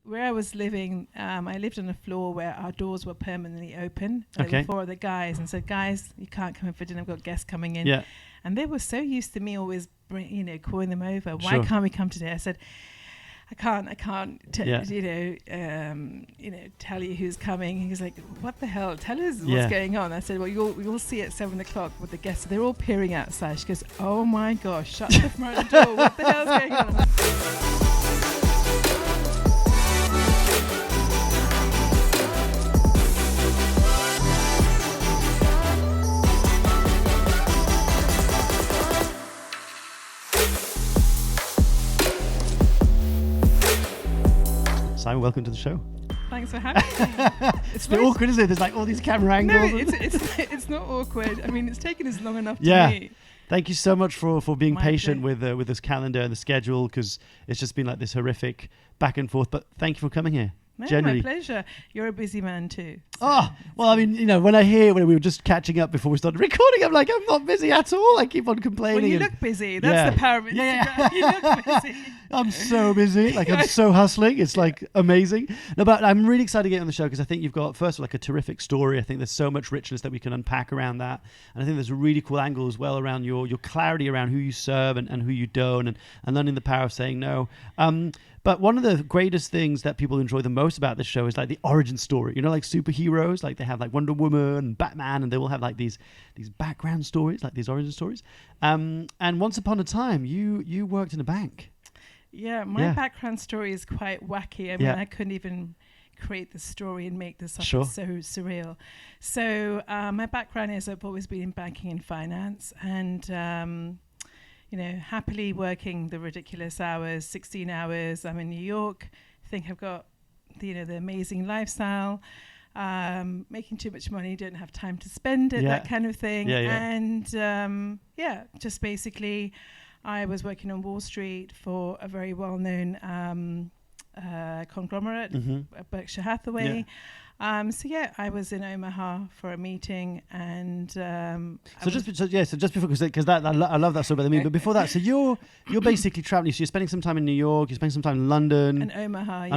where I was living, I lived on a floor where our doors were permanently open. Okay. There were 4 other guys and said, guys, you can't come in for dinner. I've got guests coming in. Yeah. And they were so used to me always, calling them over. Why Sure. can't we come today? I said, I can't, Yeah. tell you who's coming. He was like, what the hell? Tell us Yeah. what's going on. I said, well, you'll see at 7 o'clock with the guests. They're all peering outside. She goes, oh my gosh, shut the front door. What the hell's going on? Simon, welcome to the show. Thanks for having me. It's a bit awkward, isn't it? There's like all these camera angles. No, it's not awkward. I mean, it's taken us long enough Yeah. to meet. Thank you so much for being My patient pleasure. with this calendar and the schedule, because it's just been like this horrific back and forth. But thank you for coming here. No, Generally. my pleasure. You're a busy man too. Oh, well, I mean, when we were just catching up before we started recording, I'm like, I'm not busy at all. I keep on complaining. Well, you and look busy. That's the power of Instagram. Yeah. You look busy. I'm so busy. Like, I'm so hustling. It's like amazing. No, but I'm really excited to get you on the show because I think you've got, first of all, like a terrific story. I think there's so much richness that we can unpack around that. And I think there's a really cool angle as well around your clarity around who you serve and who you don't, and learning the power of saying no. But one of the greatest things that people enjoy the most about this show is like the origin story. Like superheroes, like they have like Wonder Woman and Batman, and they will have like these background stories, like these origin stories. And once upon a time, you worked in a bank. Yeah, my background story is quite wacky. I mean, I couldn't even create the story and make this up. Sure. It's so surreal. So my background is I've always been in banking and finance, and happily working the ridiculous hours, 16 hours. I'm in New York. I think I've got the amazing lifestyle, making too much money, don't have time to spend it, that kind of thing. And just basically I was working on Wall Street for a very well-known conglomerate, Berkshire Hathaway. I was in Omaha for a meeting, and just before, because that I love that story. But before that, so you're basically traveling. So you're spending some time in New York. You're spending some time in London and Omaha.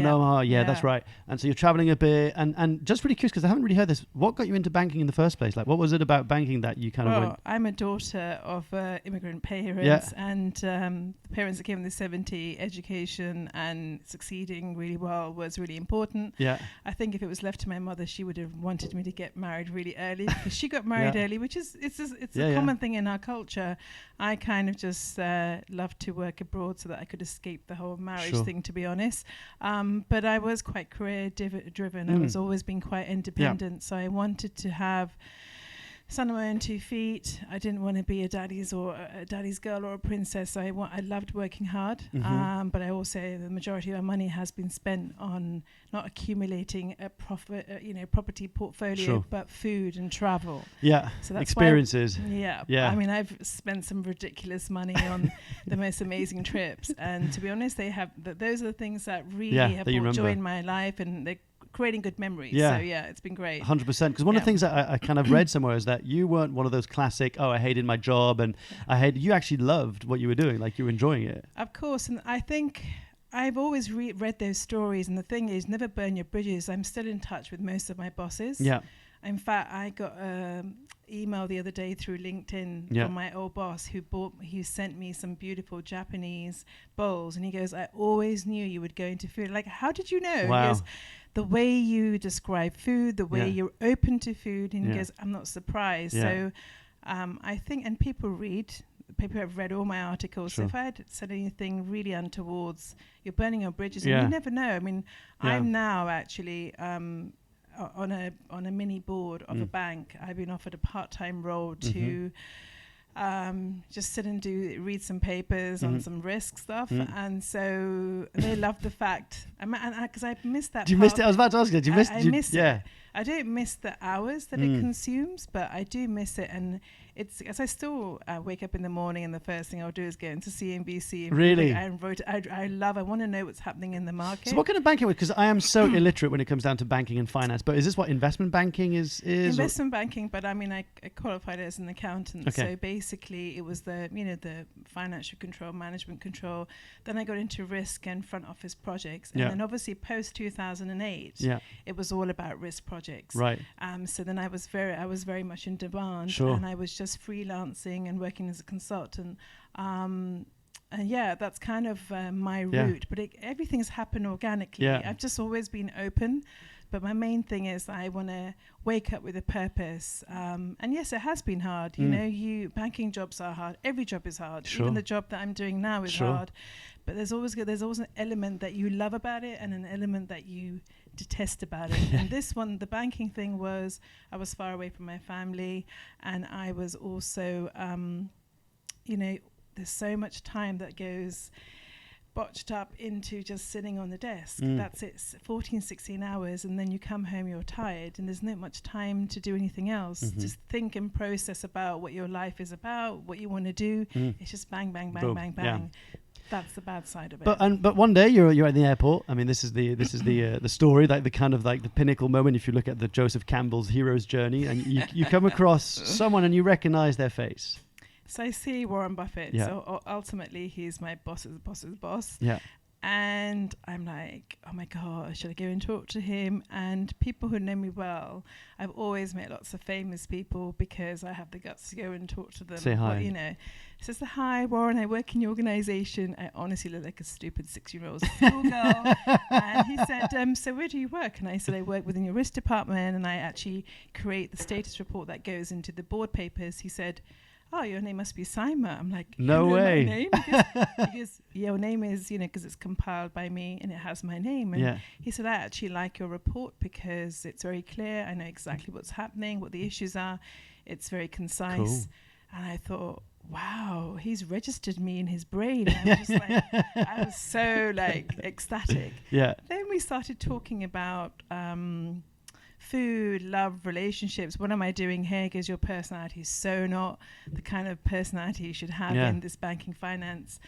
That's right. And so you're traveling a bit. And just really curious, because I haven't really heard this. What got you into banking in the first place? Like, what was it about banking that you kind of went? I'm a daughter of immigrant parents, and the parents that came in the 70s, education and succeeding really well was really important. Yeah. I think if it was left to my mother, she would have wanted me to get married really early, because she got married early, which is a common thing in our culture. I kind of just loved to work abroad so that I could escape the whole marriage thing, to be honest. But I was quite career driven. I was always been quite independent, so I wanted to have stand on my own 2 feet. I didn't want to be a daddy's girl or a princess. I loved working hard, but I also, the majority of our money has been spent on not accumulating a property portfolio, but food and travel. Yeah, so that's experiences. I mean, I've spent some ridiculous money on the most amazing trips, and to be honest, those are the things that really have brought joy in my life, and they're creating good memories. So it's been great. 100%. Because one of the things that I kind of read somewhere is that you weren't one of those classic, I hated my job and you actually loved what you were doing, like you were enjoying it. Of course. And I think I've always read those stories, and the thing is, never burn your bridges. I'm still in touch with most of my bosses. Yeah. In fact, I got an email the other day through LinkedIn from my old boss who sent me some beautiful Japanese bowls, and he goes, I always knew you would go into food. Like, how did you know? Wow. He goes, the way you describe food, the way you're open to food, and he goes, I'm not surprised. So I think, and people have read all my articles. So if I had said anything really untowards, you're burning your bridges, and you never know. I mean, I'm now actually on a mini board of a bank. I've been offered a part-time role to just sit and read some papers on some risk stuff, and so they love the fact. Because I missed that. You missed it. I was about to ask you. I missed it. I don't miss the hours that it consumes, but I do miss it, and it's as I still wake up in the morning and the first thing I'll do is go into CNBC. Really? I want to know what's happening in the market. So what kind of banking? Because I am so illiterate when it comes down to banking and finance. But is this what investment banking is? Investment banking, but I mean, I qualified as an accountant. Okay. So basically, it was the financial control, management control. Then I got into risk and front office projects, and then obviously post 2008, it was all about risk projects. Right. So then I was very much in demand, and I was just freelancing and working as a consultant. And that's kind of my route. But everything's happened organically. Yeah. I've just always been open. But my main thing is I want to wake up with a purpose. And yes, it has been hard. You know, banking jobs are hard. Every job is hard. Sure. Even the job that I'm doing now is hard. But there's always an element that you love about it and an element that you detest about it. And this one, the banking thing was, I was far away from my family, and I was also, there's so much time that goes botched up into just sitting on the desk. That's it, 14, 16 hours, and then you come home, you're tired, and there's not much time to do anything else. Just think and process about what your life is about, what you want to do. It's just bang, bang, bang, bang, bang. That's the bad side of it. But one day you're at the airport. I mean, this is the story, like the kind of like the pinnacle moment. If you look at the Joseph Campbell's hero's journey, and you come across someone and you recognize their face. So I see Warren Buffett. Yeah. So ultimately, he's my boss's boss's boss. Yeah. And I'm like, oh my God, should I go and talk to him? And people who know me well, I've always met lots of famous people because I have the guts to go and talk to them. Say hi. Well, he says, hi, Warren, I work in your organization. I honestly look like a stupid 6-year-old schoolgirl. And he said, so where do you work? And I said, I work within your risk department, and I actually create the status report that goes into the board papers. He said, oh, your name must be Saima. I'm like, no way. My name? Because your name is, because it's compiled by me and it has my name. And he said, I actually like your report because it's very clear. I know exactly what's happening, what the issues are. It's very concise. Cool. And I thought, wow, he's registered me in his brain. I was just like, I was so ecstatic. Yeah. Then we started talking about food, love, relationships. What am I doing here? Because your personality is so not the kind of personality you should have in this banking finance.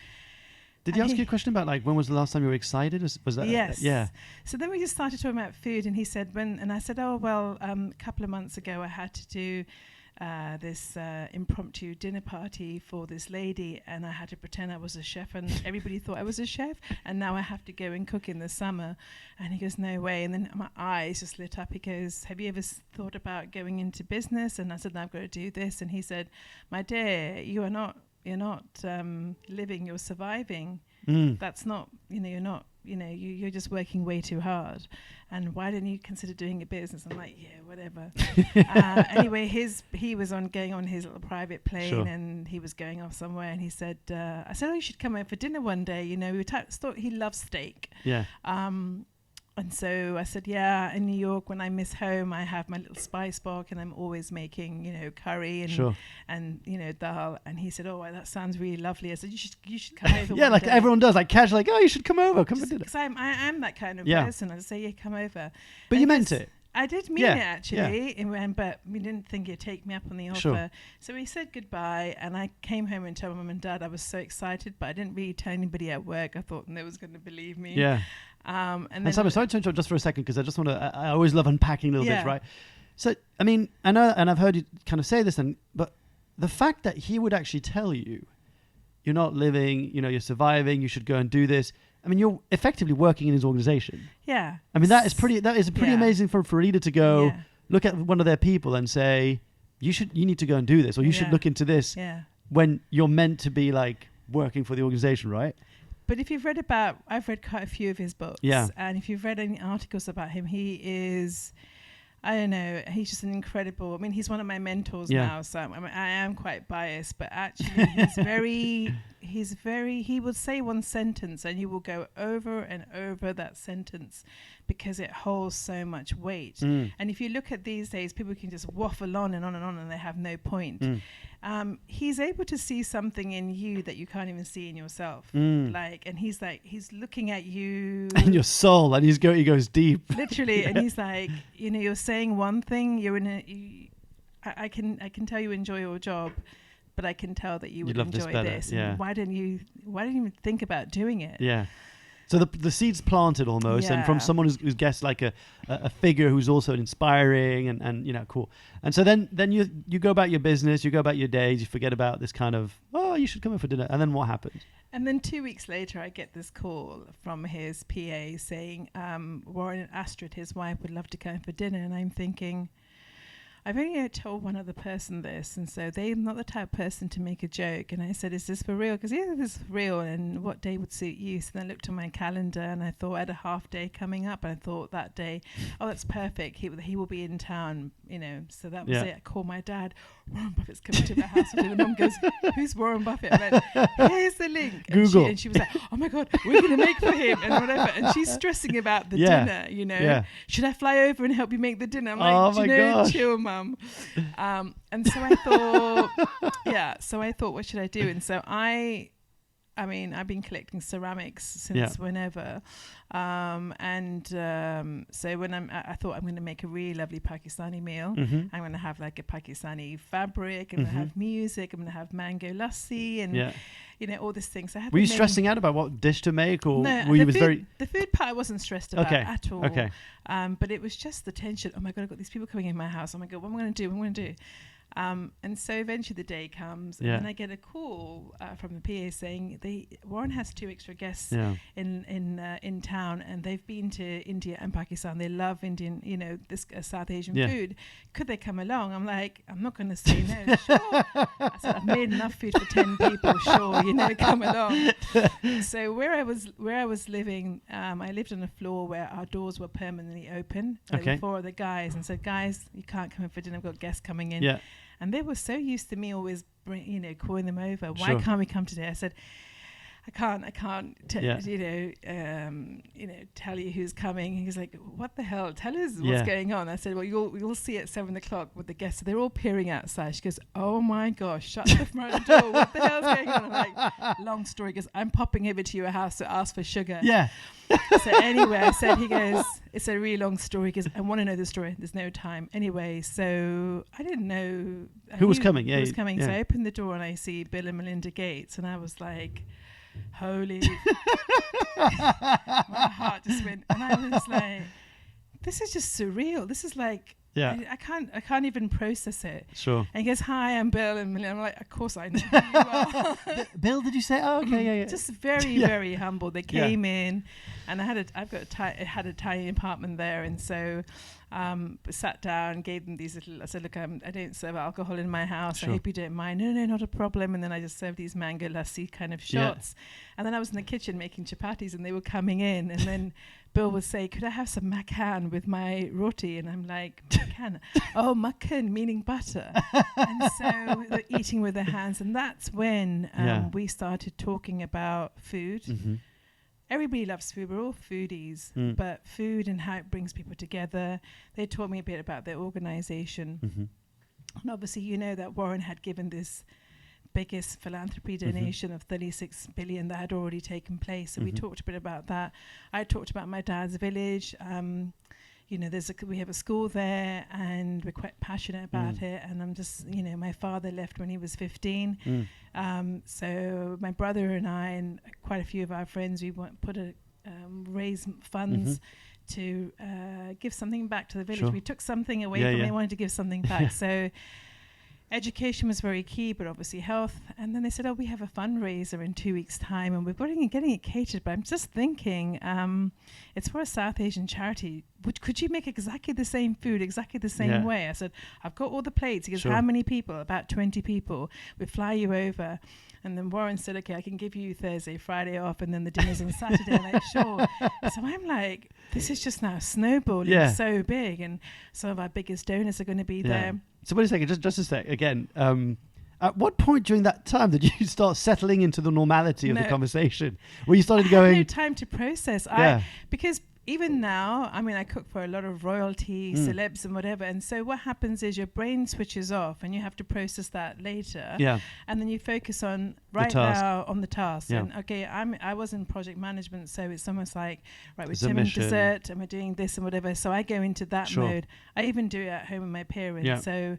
Did he ask you a question about when was the last time you were excited? Was that? Yes. Yeah. So then we just started talking about food, and he said and I said, oh well, a couple of months ago I had to do this impromptu dinner party for this lady, and I had to pretend I was a chef, and everybody thought I was a chef, and now I have to go and cook in the summer. And he goes, no way. And then my eyes just lit up. He goes, have you ever thought about going into business? And I said, no, I've got to do this. And he said, my dear, you're not living, you're surviving. That's not, you're not, you're just working way too hard. And why didn't you consider doing a business? I'm like, yeah, whatever. Anyway, he was going on his little private plane, and he was going off somewhere. And he said, I said, oh, you should come over for dinner one day. We thought he loves steak. Yeah. And so I said, yeah, in New York, when I miss home, I have my little spice box, and I'm always making, curry and dal. And he said, oh, well, that sounds really lovely. I said, you should come over. Yeah, like day. Everyone does, casually, oh, you should come over. Come for dinner. Because I'm that kind of person. I'd say, yeah, come over. But and you meant it. I did mean it, actually, but we didn't think he'd take me up on the offer. Sure. So we said goodbye, and I came home and told Mum and Dad I was so excited, but I didn't really tell anybody at work. I thought no one's going to believe me. Yeah. And Simon, sorry to interrupt just for a second, because I just want to, I always love unpacking little bits, right? So, I mean, I know, and I've heard you kind of say this, but the fact that he would actually tell you, you're not living, you're surviving, you should go and do this. I mean, you're effectively working in his organization. Yeah. I mean, that is pretty amazing for a leader to go look at one of their people and say, you need to go and do this, or you should look into this when you're meant to be working for the organization, right? But if you've read I've read quite a few of his books. Yeah. And if you've read any articles about him, he is, I don't know, he's just an incredible, he's one of my mentors now. So I am quite biased, but actually he will say one sentence and you will go over and over that sentence because it holds so much weight. And if you look at these days, people can just waffle on and on and on and they have no point. He's able to see something in you that you can't even see in yourself. And he's looking at you and your soul, and he goes deep. Literally, and he's like, you're saying one thing, you're in I can tell you enjoy your job, but I can tell that you would love enjoy this. And why don't you even think about doing it? Yeah. So the seed's planted almost, and from someone who's guessed like a figure who's also inspiring and cool. And so then you go about your business, you go about your days, you forget about this kind of, oh, you should come in for dinner. And then what happens? And then 2 weeks later, I get this call from his PA saying Warren and Astrid, his wife, would love to come for dinner. And I'm thinking, I've only told one other person this, and so they're not the type of person to make a joke. And I said, is this for real? Because yeah, this is for real, and what day would suit you? So then I looked at my calendar, and I thought I had a half day coming up, and I thought that day, oh, that's perfect. He will be in town, so that was it. I called my dad, Warren Buffett's coming to my house. And the mum goes, who's Warren Buffett? I went, here's the link. Google. And she was like, oh my God, we're going to make for him, and whatever. And she's stressing about the dinner, Yeah. Should I fly over and help you make the dinner? I'm like, chill, Mum. And so I thought, what should I do? And so I've been collecting ceramics since whenever. So when I thought I'm going to make a really lovely Pakistani meal. I'm going to have like a Pakistani fabric. I'm going to have music. I'm going to have mango lassi and all these things. Were you stressing out about what dish to make, or no, were you the food part I wasn't stressed about at all. Okay. But it was just the tension. Oh my God, I've got these people coming in my house. Oh my God, what am I going to do? What am I going to do? And so eventually the day comes, and then I get a call from the PA saying Warren has 2 extra guests in town, and they've been to India and Pakistan. They love Indian, this South Asian food. Could they come along? I'm like, I'm not going to say no. Sure. I said, I've made enough food for 10 people. Sure, come along. So where I was living, I lived on a floor where our doors were permanently open. There were 4 other guys, and said, guys, you can't come in for dinner. I've got guests coming in. Yeah. And they were so used to me always, calling them over. Why can't we come today? I said, I can't tell you who's coming. And he's like, what the hell? Tell us what's going on. I said, well, you'll see at 7:00 with the guests. So they're all peering outside. She goes, oh my gosh, shut the front door. What the hell's going on? I'm like, long story. He goes, I'm popping over to your house to ask for sugar. Yeah. So anyway, he goes, it's a really long story because I want to know the story. There's no time. Anyway, so I didn't know who was coming. Who was coming. So I opened the door and I see Bill and Melinda Gates, and I was like, holy. My heart just went, and I was like, this is just surreal. This is like, I can't even process it. Sure. And he goes, hi, I'm Bill and Melinda. I'm like, of course I know who you are. Bill, did you say? Oh, okay, yeah. Just very, very humble. They came in, and I had a tiny apartment there, and so sat down, gave them these little. I said, look, I don't serve alcohol in my house. Sure. I hope you don't mind. No, not a problem. And then I just served these mango lassi kind of shots, and then I was in the kitchen making chapatis, and they were coming in, and then Bill would say, could I have some makan with my roti? And I'm like, makan? Oh, makan, meaning butter. And so they're eating with their hands. And that's when we started talking about food. Mm-hmm. Everybody loves food. We're all foodies. But food and how it brings people together. They taught me a bit about their organization. Mm-hmm. And obviously, that Warren had given this biggest philanthropy donation of 36 billion that had already taken place. So we talked a bit about that. I talked about my dad's village. We have a school there, and we're quite passionate about it. And I'm just, my father left when he was 15. So my brother and I and quite a few of our friends, we raise funds to give something back to the village. Sure. We took something away from it. We wanted to give something back. So education was very key, but obviously health. And then they said, we have a fundraiser in 2 weeks' time, and we're getting it catered. But I'm just thinking, it's for a South Asian charity. Could you make exactly the same food, exactly the same way? I said, I've got all the plates. He goes, how many people? About 20 people. We fly you over. And then Warren said, okay, I can give you Thursday, Friday off, and then the dinner's on Saturday. I'm like, sure. So I'm like, this is just now snowballing so big, and some of our biggest donors are going to be there. So wait a second, just a sec. Again, at what point during that time did you start settling into the normality of the conversation? Where you started going... no time to process. Because even now, I cook for a lot of royalty, celebs and whatever. And so what happens is your brain switches off and you have to process that later. Yeah. And then you focus on now on the task. Yeah. And okay, I was in project management, so it's almost like, right, we're doing dessert and we're doing this and whatever. So I go into that mode. I even do it at home with my parents. Yeah. So,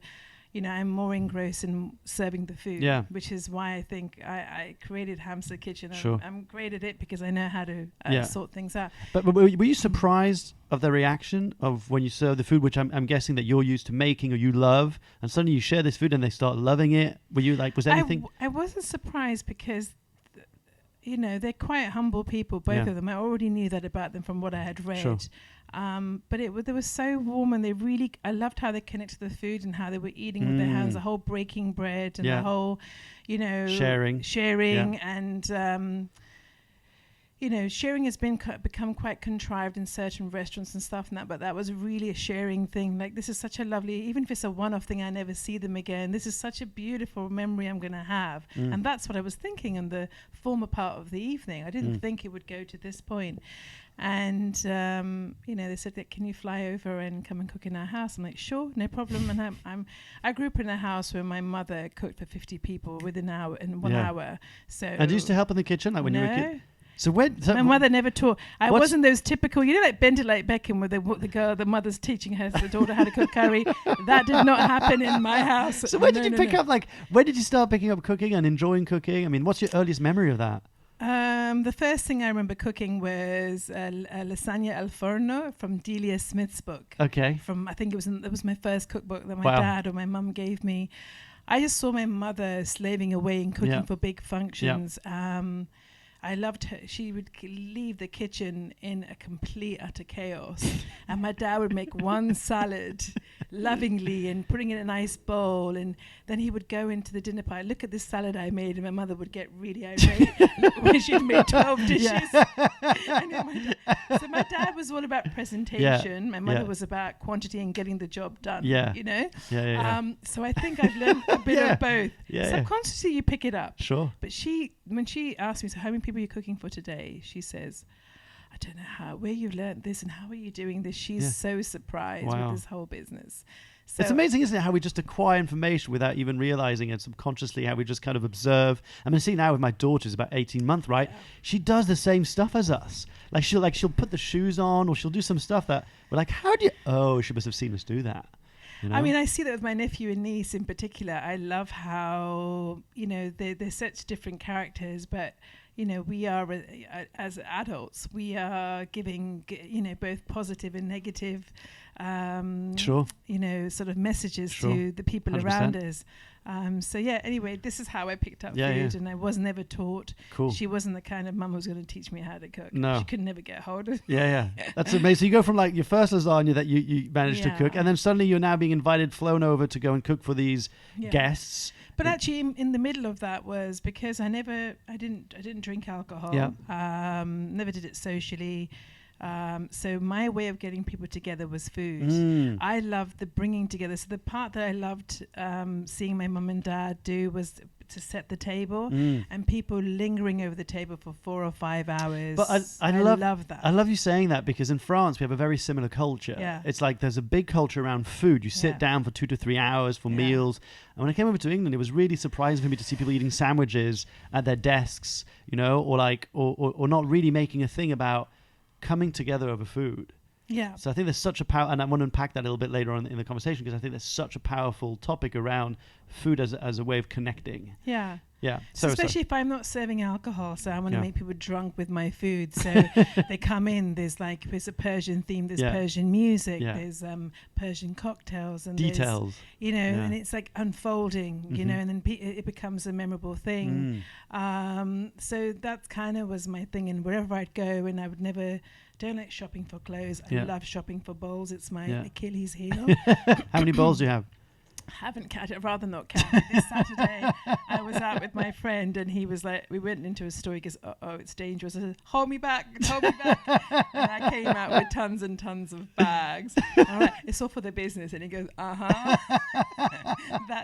I'm more engrossed in serving the food, Yeah. which is why I think I created Hampstead Kitchen. Sure. I'm great at it because I know how to sort things out. But were you surprised of the reaction of when you serve the food, which I'm guessing that you're used to making or you love, and suddenly you share this food and they start loving it? Were you like, was anything? I wasn't surprised because, they're quite humble people, both of them. I already knew that about them from what I had read. Sure. But they were so warm, and I loved how they connected to the food and how they were eating with their hands, the whole breaking bread and the whole, sharing and, sharing has become quite contrived in certain restaurants and stuff, but that was really a sharing thing. Like, this is such a lovely, even if it's a one-off thing, I never see them again. This is such a beautiful memory I'm going to have. And that's what I was thinking in the former part of the evening. I didn't think it would go to this point. And, they said, can you fly over and come and cook in our house? I'm like, sure, no problem. And I grew up in a house where my mother cooked for 50 people within 1 hour. So. And you used to help in the kitchen, like when you were a kid? So my mother never taught. I wasn't those typical, like Bend It Like Beckham, where the mother's teaching her daughter how to cook curry. That did not happen in my house. So when did you pick up? Like, when did you start picking up cooking and enjoying cooking? I mean, what's your earliest memory of that? The first thing I remember cooking was Lasagna Al Forno from Delia Smith's book. Okay. I think it was my first cookbook that my dad or my mum gave me. I just saw my mother slaving away and cooking for big functions. I loved her. She would leave the kitchen in a complete utter chaos. And my dad would make one salad lovingly and putting it in a nice bowl. And then he would go into the dinner party, look at this salad I made. And my mother would get really irate when she'd made 12 dishes. So my dad was all about presentation. My mother was about quantity and getting the job done. So I think I've learned a bit of both. Subconsciously, you pick it up. Sure. But when she asked me, so how many people are you cooking for today? She says, I don't know where you learned this and how are you doing this? She's so surprised with this whole business. So it's amazing, isn't it, how we just acquire information without even realizing it subconsciously, how we just kind of observe. I mean, see now with my daughter, who's about 18 months, right? Yeah. She does the same stuff as us. She'll put the shoes on, or she'll do some stuff that we're like, she must have seen us do that. I mean, I see that with my nephew and niece in particular. I love how, they're such different characters, but we are, as adults, we are giving, both positive and negative, sort of messages to the people 100%. Around us. Anyway, this is how I picked up food, and I was never taught. Cool. She wasn't the kind of mum who was going to teach me how to cook. No. She could never get hold of. That's amazing. So you go from like your first lasagna that you managed to cook, and then suddenly you're now being flown over to go and cook for these guests. But actually, in the middle of that was because I didn't drink alcohol. Never did it socially. So my way of getting people together was food. I loved the bringing together. So the part that I loved seeing my mum and dad do was to set the table and people lingering over the table for 4 or 5 hours. But I love that. I love you saying that because in France we have a very similar culture. Yeah. It's like there's a big culture around food. You sit down for 2 to 3 hours for meals. And when I came over to England, it was really surprising for me to see people eating sandwiches at their desks, or not really making a thing about coming together over food. Yeah. So I think there's such a power, and I want to unpack that a little bit later on in the conversation because I think there's such a powerful topic around food as a way of connecting. Yeah. Yeah. So especially if I'm not serving alcohol, so I want to make people drunk with my food. So they come in, there's a Persian theme, there's Persian music, there's Persian cocktails and details, and it's like unfolding, and then it becomes a memorable thing. So that kind of was my thing, and wherever I'd go, and I would don't like shopping for clothes. I love shopping for bowls. It's my Achilles heel. How many bowls do you have? Haven't counted. I'd rather not count. This Saturday, I was out with my friend, and he was like, we went into a store. He goes, "Oh, it's dangerous." I said, "Hold me back, hold me back." And I came out with tons and tons of bags. I'm like, "It's all for the business." And he goes, that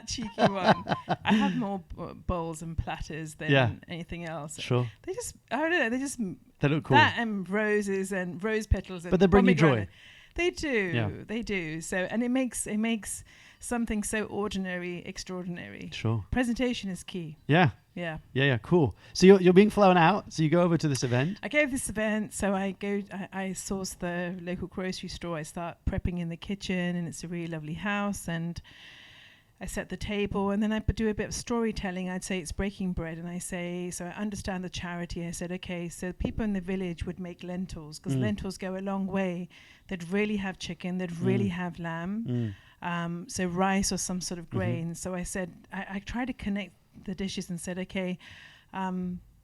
cheeky one. I have more bowls and platters than anything else. Sure. They just, I don't know. They look cool. That and roses and rose petals. And but they bring you joy. They do. Yeah. They do. So, and it makes something so ordinary extraordinary. Sure. Presentation is key. Yeah. Cool. So you're being flown out. So you go over to this event. I go to this event. So I source the local grocery store. I start prepping in the kitchen, and it's a really lovely house. And I set the table, and then I do a bit of storytelling. I'd say it's breaking bread, and I say, so I understand the charity. I said, okay, so people in the village would make lentils, because lentils go a long way. They'd really have chicken, they'd really have lamb, so rice or some sort of grain. So I said, I tried to connect the dishes and said, okay,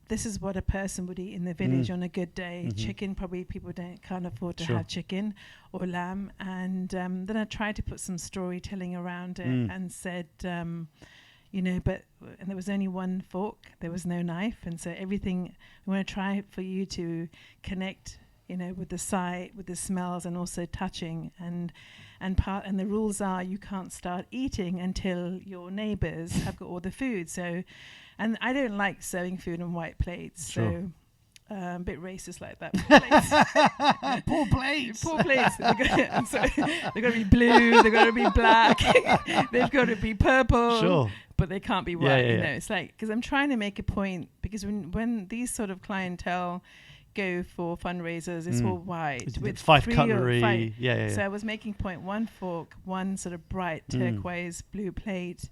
this is what a person would eat in the village on a good day. Chicken, probably people can't afford to have chicken, or lamb. And then I tried to put some storytelling around it and said, you know, and there was only one fork, there was no knife. And so everything, we want to try for you to connect, you know, with the sight, with the smells, and also touching. And the rules are you can't start eating until your neighbours have got all the food. So, and I don't like serving food on white plates. So a bit racist like that. Poor plates. Poor plates. They've got to be blue, they've got to be black, they've got to be purple, but they can't be white. You know, it's like, because I'm trying to make a point, because when these sort of clientele go for fundraisers, it's all white with 5 cutlery. So I was making point, 1 fork, 1 sort of bright turquoise blue plate.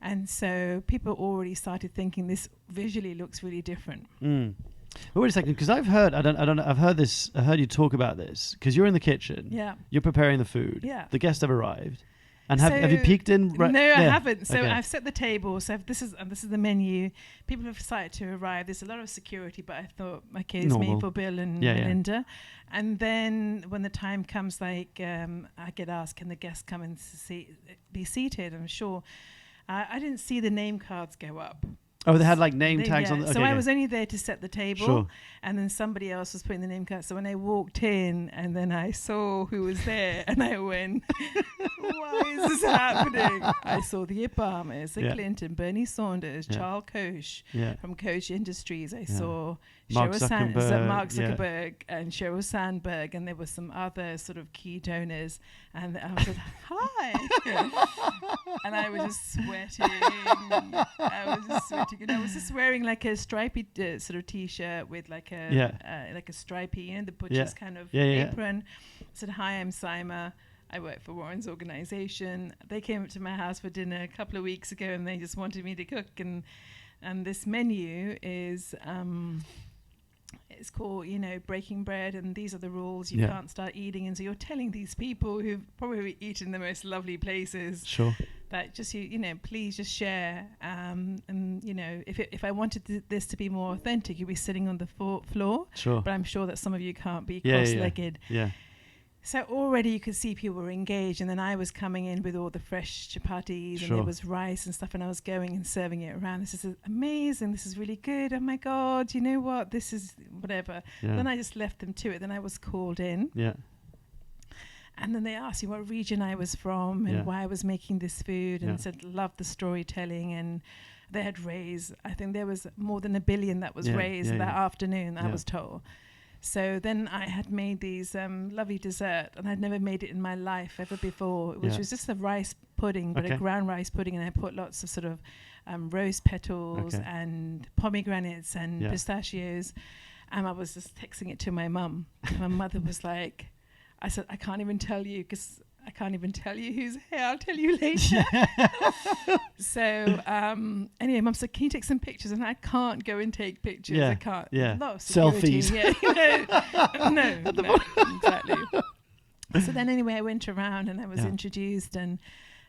And so people already started thinking this visually looks really different. But wait a second, because I've heard, I've heard you talk about this, because you're in the kitchen. Yeah. You're preparing the food. Yeah. The guests have arrived. And have you peeked in? No, I haven't. So I've set the table. So this is the menu. People have decided to arrive. There's a lot of security, but I thought, okay, it's me for Bill and Melinda. And then when the time comes, like I get asked, can the guests come and be seated? I'm sure. I didn't see the name cards go up. Oh, they had like name tags on. So I was only there to set the table, and then somebody else was putting the name cards. So when I walked in, and then I saw who was there, and I went, "Why is this happening?" I saw the Obamas, the Clinton, Bernie Sanders, Charles Koch from Koch Industries. I saw Mark Zuckerberg and Sheryl Sandberg, and there were some other sort of key donors. And I said, "Hi," and I was just sweating. And I was just wearing like a stripy sort of t-shirt with like a stripy, you know, the butcher's kind of apron. I said, "Hi, I'm Saima. I work for Warren's organization." They came up to my house for dinner a couple of weeks ago, and they just wanted me to cook. And this menu is it's called, you know, breaking bread, and these are the rules. You can't start eating. And so you're telling these people who've probably eaten the most lovely places that just, you know, please just share. And, you know, if I wanted this to be more authentic, you'd be sitting on the floor. But I'm sure that some of you can't be cross-legged. So already you could see people were engaged, and then I was coming in with all the fresh chapatis, and there was rice and stuff, and I was going and serving it around. This is amazing. This is really good. Oh my God, you know what? This is whatever. Then I just left them to it. Then I was called in. And then they asked me what region I was from and why I was making this food, and said, love the storytelling. And they had raised, I think there was more than $1 billion that was raised that afternoon, I was told. So then I had made these lovely dessert, and I'd never made it in my life ever before, which was just a rice pudding, but a ground rice pudding, and I put lots of sort of rose petals and pomegranates and pistachios, and I was just texting it to my mum. My mother was like, I said, I can't even tell you, because I can't even tell you who's here. I'll tell you later. So anyway, Mum said, can you take some pictures? And I can't go and take pictures. I can't. Selfies. No, exactly. So then anyway, I went around and I was introduced, and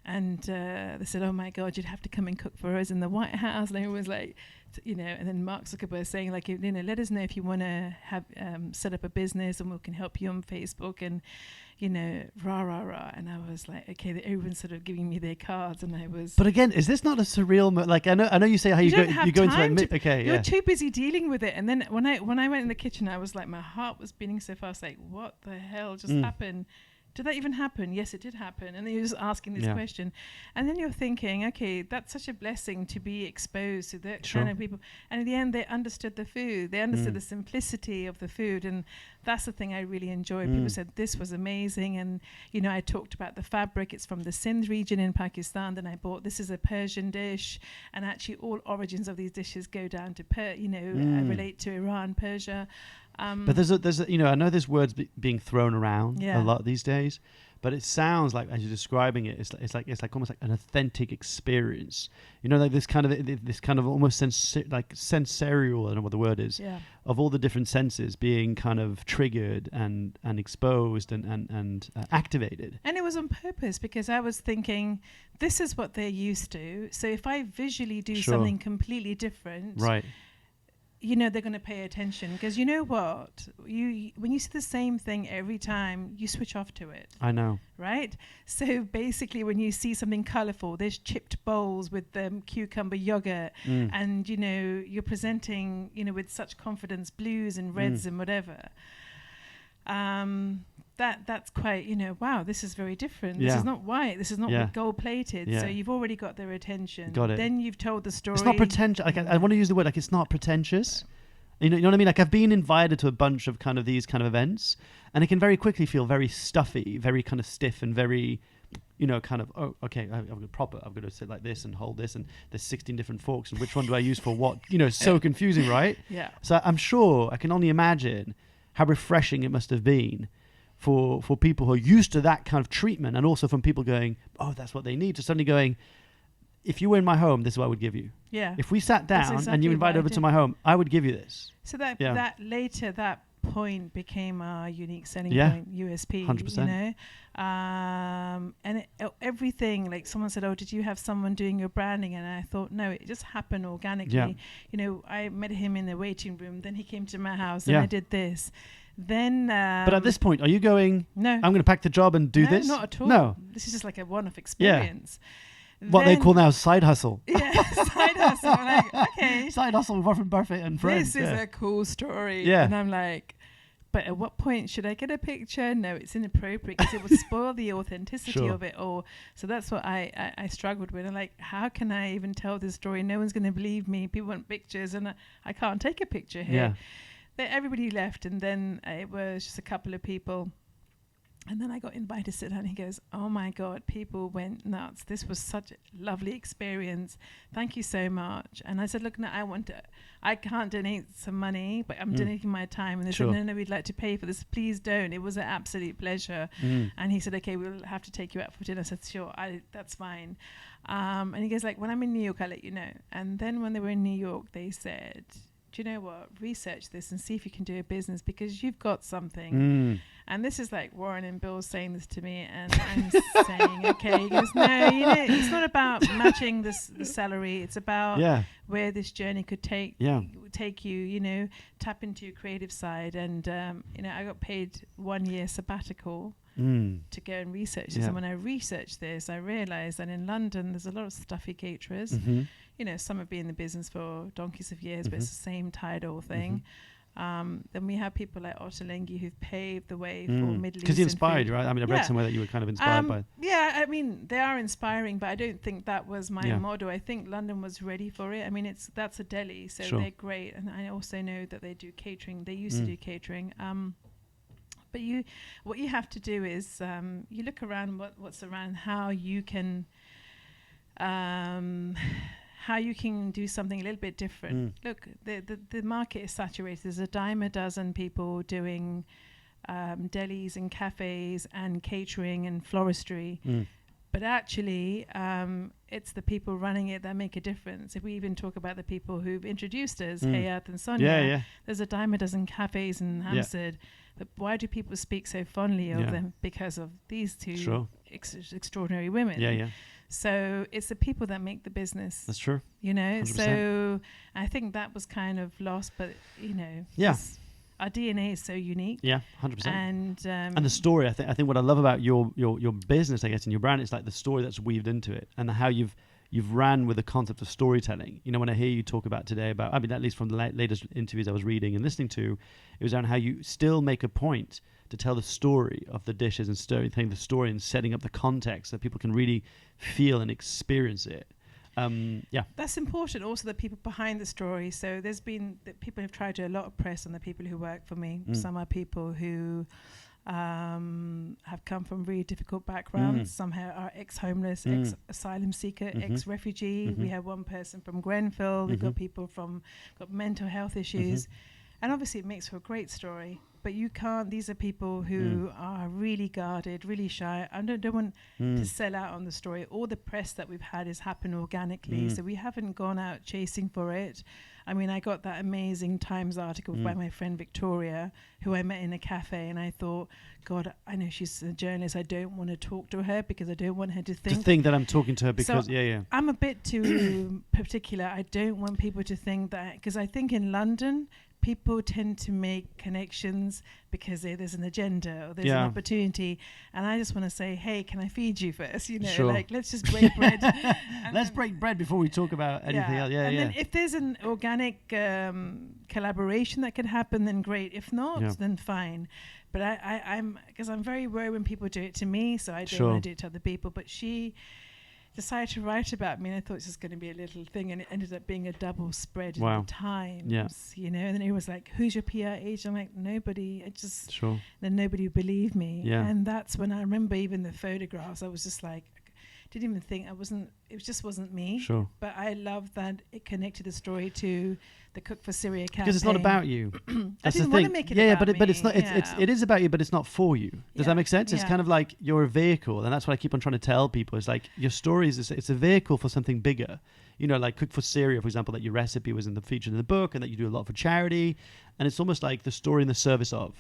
they said, oh my God, you'd have to come and cook for us in the White House. And everyone was like, you know, and then Mark Zuckerberg saying, like, you know, let us know if you want to have set up a business, and we can help you on Facebook, and, you know, rah, rah, rah. And I was like, okay, everyone's sort of giving me their cards, and I was... But again, is this not a surreal... like, I know you say how you go into... like, you're too busy dealing with it. And then when I went in the kitchen, I was like, my heart was beating so fast, like, what the hell just happened? Did that even happen? Yes, it did happen. And then you're just asking this question. And then you're thinking, okay, that's such a blessing to be exposed to that kind of people. And in the end, they understood the food. They understood the simplicity of the food. And that's the thing I really enjoyed. People said, this was amazing. And, you know, I talked about the fabric. It's from the Sindh region in Pakistan. Then I bought, this is a Persian dish. And actually all origins of these dishes go down to, relate to Iran, Persia. But there's a, I know there's words being thrown around a lot these days, but it sounds like, as you're describing it, it's like almost like an authentic experience. Like this kind of almost sensorial, I don't know what the word is, of all the different senses being kind of triggered and exposed and activated. And it was on purpose, because I was thinking, this is what they're used to. So if I visually do something completely different, right? They're going to pay attention, because you know what? When you see the same thing every time, you switch off to it. I know. Right? So basically, when you see something colourful, there's chipped bowls with cucumber yogurt, and, you're presenting, with such confidence, blues and reds and whatever. That's quite, wow, this is very different. This is not white. This is not gold plated. So you've already got their attention. Got it. Then you've told the story. It's not pretentious. I want to use the word, it's not pretentious. You know what I mean? Like, I've been invited to a bunch of kind of these kind of events, and it can very quickly feel very stuffy, very kind of stiff, and very, kind of, oh, okay, I've got to sit like this and hold this, and there's 16 different forks, and which one do I use for what? So confusing, right? Yeah. So I'm sure, I can only imagine how refreshing it must have been for people who are used to that kind of treatment, and also from people going, oh, that's what they need, to suddenly going, if you were in my home, this is what I would give you. Yeah. If we sat down and you invited over to my home, I would give you this. So that point became our unique selling point, USP. 100%. And everything, like someone said, oh, did you have someone doing your branding? And I thought, no, it just happened organically. Yeah. I met him in the waiting room, then he came to my house and I did this. Then, but at this point, are you going, no, I'm going to pack the job and do this? No, not at all. No. This is just like a one-off experience. What they call now side hustle. Yeah, side hustle. I'm like, okay. Side hustle with Warren Buffett and friends. This is a cool story. Yeah. And I'm like, but at what point should I get a picture? No, it's inappropriate, because it would spoil the authenticity of it all. So that's what I struggled with. I'm like, how can I even tell this story? No one's going to believe me. People want pictures, and I can't take a picture here. Yeah. Everybody left, and then it was just a couple of people. And then I got invited to sit down. He goes, oh my God, people went nuts. This was such a lovely experience. Thank you so much. And I said, look, no, I can't donate some money, but I'm donating my time. And they said, no, we'd like to pay for this. Please don't. It was an absolute pleasure. And he said, okay, we'll have to take you out for dinner. I said, sure, that's fine. And he goes, like, when I'm in New York, I'll let you know. And then when they were in New York, they said, do you know what? Research this and see if you can do a business, because you've got something. And this is like Warren and Bill saying this to me, and I'm saying, okay. He goes, no, it's not about matching the salary. It's about where this journey could take you. Tap into your creative side. And I got paid 1 year sabbatical to go and research this. And when I researched this, I realized that in London there's a lot of stuffy caterers. Some have been in the business for donkeys of years, but it's the same title thing. Then we have people like Ottolenghi who've paved the way for Middle East. Because he inspired you, right? I mean, I read somewhere that you were kind of inspired by. Yeah, I mean, they are inspiring, but I don't think that was my motto. I think London was ready for it. I mean, that's a deli, so they're great. And I also know that they do catering. They used to do catering. But what you have to do is you look around what's around, how you can do something a little bit different. Look, the market is saturated. There's a dime a dozen people doing delis and cafes and catering and floristry. But actually, it's the people running it that make a difference. If we even talk about the people who've introduced us, Hayat and Sonia, there's a dime a dozen cafes in Hampstead. But why do people speak so fondly of them? Because of these two extraordinary women. So it's the people that make the business. That's true. 100%. So I think that was kind of lost, but our DNA is so unique. Yeah, 100%. And the story, I think what I love about your business, I guess, and your brand, is like the story that's weaved into it, and how you've ran with the concept of storytelling. When I hear you talk about today about, I mean, at least from the latest interviews I was reading and listening to, it was on how you still make a point to tell the story of the dishes and telling the story and setting up the context so that people can really feel and experience it. That's important. Also, the people behind the story. So there's been people have tried to do a lot of press on the people who work for me. Some are people who have come from really difficult backgrounds. Some are ex-homeless, ex-asylum seeker, ex-refugee. We have one person from Grenfell. We've got people got mental health issues. And obviously it makes for a great story, but you can't, these are people who are really guarded, really shy. I don't want to sell out on the story. All the press that we've had has happened organically, so we haven't gone out chasing for it. I mean, I got that amazing Times article by my friend Victoria, who I met in a cafe, and I thought, God, I know she's a journalist. I don't want to talk to her because I don't want her to think that I'm talking to her because, I'm a bit too particular. I don't want people to think that, because I think in London, people tend to make connections because there's an agenda or there's an opportunity, and I just want to say, hey, can I feed you first? You know, like, let's just break bread. Let's break bread before we talk about anything else. And then if there's an organic collaboration that can happen, then great. If not, then fine. But I'm because I'm very worried when people do it to me, so I don't want to do it to other people. But she decided to write about me, and I thought it was just going to be a little thing, and it ended up being a double spread in the Times, you know. And then it was like, who's your PR agent? I'm like, nobody. I just then nobody would believe me, and that's when I remember even the photographs. I was just like, didn't even think it just wasn't me. But I love that it connected the story to the Cook for Syria campaign. Because it's not about you. I didn't want to make it about me. But it's not. It is about you, but it's not for you. Does that make sense? It's kind of like you're a vehicle, and that's what I keep on trying to tell people. It's like your story it's a vehicle for something bigger. You know, like Cook for Syria, for example, that your recipe was featured in the book, and that you do a lot for charity, and it's almost like the story in the service of.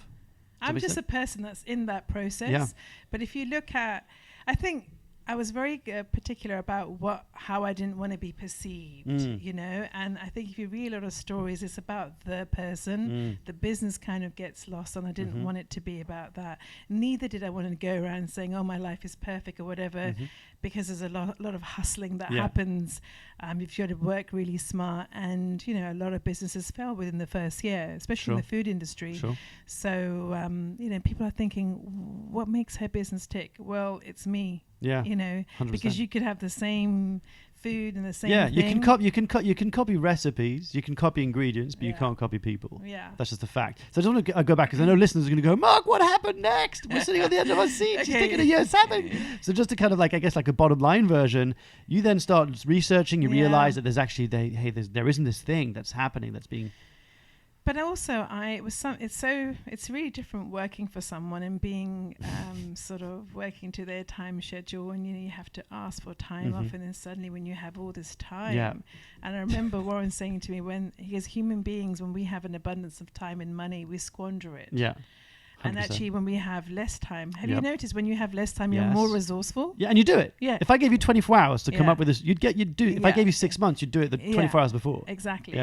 I'm just a person that's in that process. But if you look at, I think I was very particular about how I didn't want to be perceived, you know. And I think if you read a lot of stories, it's about the person. The business kind of gets lost, and I didn't want it to be about that. Neither did I want to go around saying, "Oh, my life is perfect" or whatever, because there's a lot of hustling that happens if you're to work really smart. And you know, a lot of businesses fail within the first year, especially in the food industry. So you know, people are thinking, "What makes her business tick?" Well, it's me. You know, 100%. Because you could have the same food and the same thing. You can copy recipes, you can copy ingredients, but you can't copy people. That's just a fact. So I just want to go back, because I know listeners are going to go, Mark, what happened next? We're sitting on the end of our seat. She's taking a year something. So just to kind of like, I guess like a bottom line version, you then start researching, you realize that there's actually there isn't this thing that's happening that's being. But also, it's really different working for someone and being sort of working to their time schedule, and you have to ask for time off, and then suddenly when you have all this time, and I remember Warren saying to me, when he is human beings, when we have an abundance of time and money, we squander it. 100%. And actually, when we have less time, have you noticed when you have less time, you're more resourceful? Yeah, and you do it. If I gave you 24 hours to come up with this, you'd do it. If I gave you 6 months, you'd do it the 24 hours before. Exactly.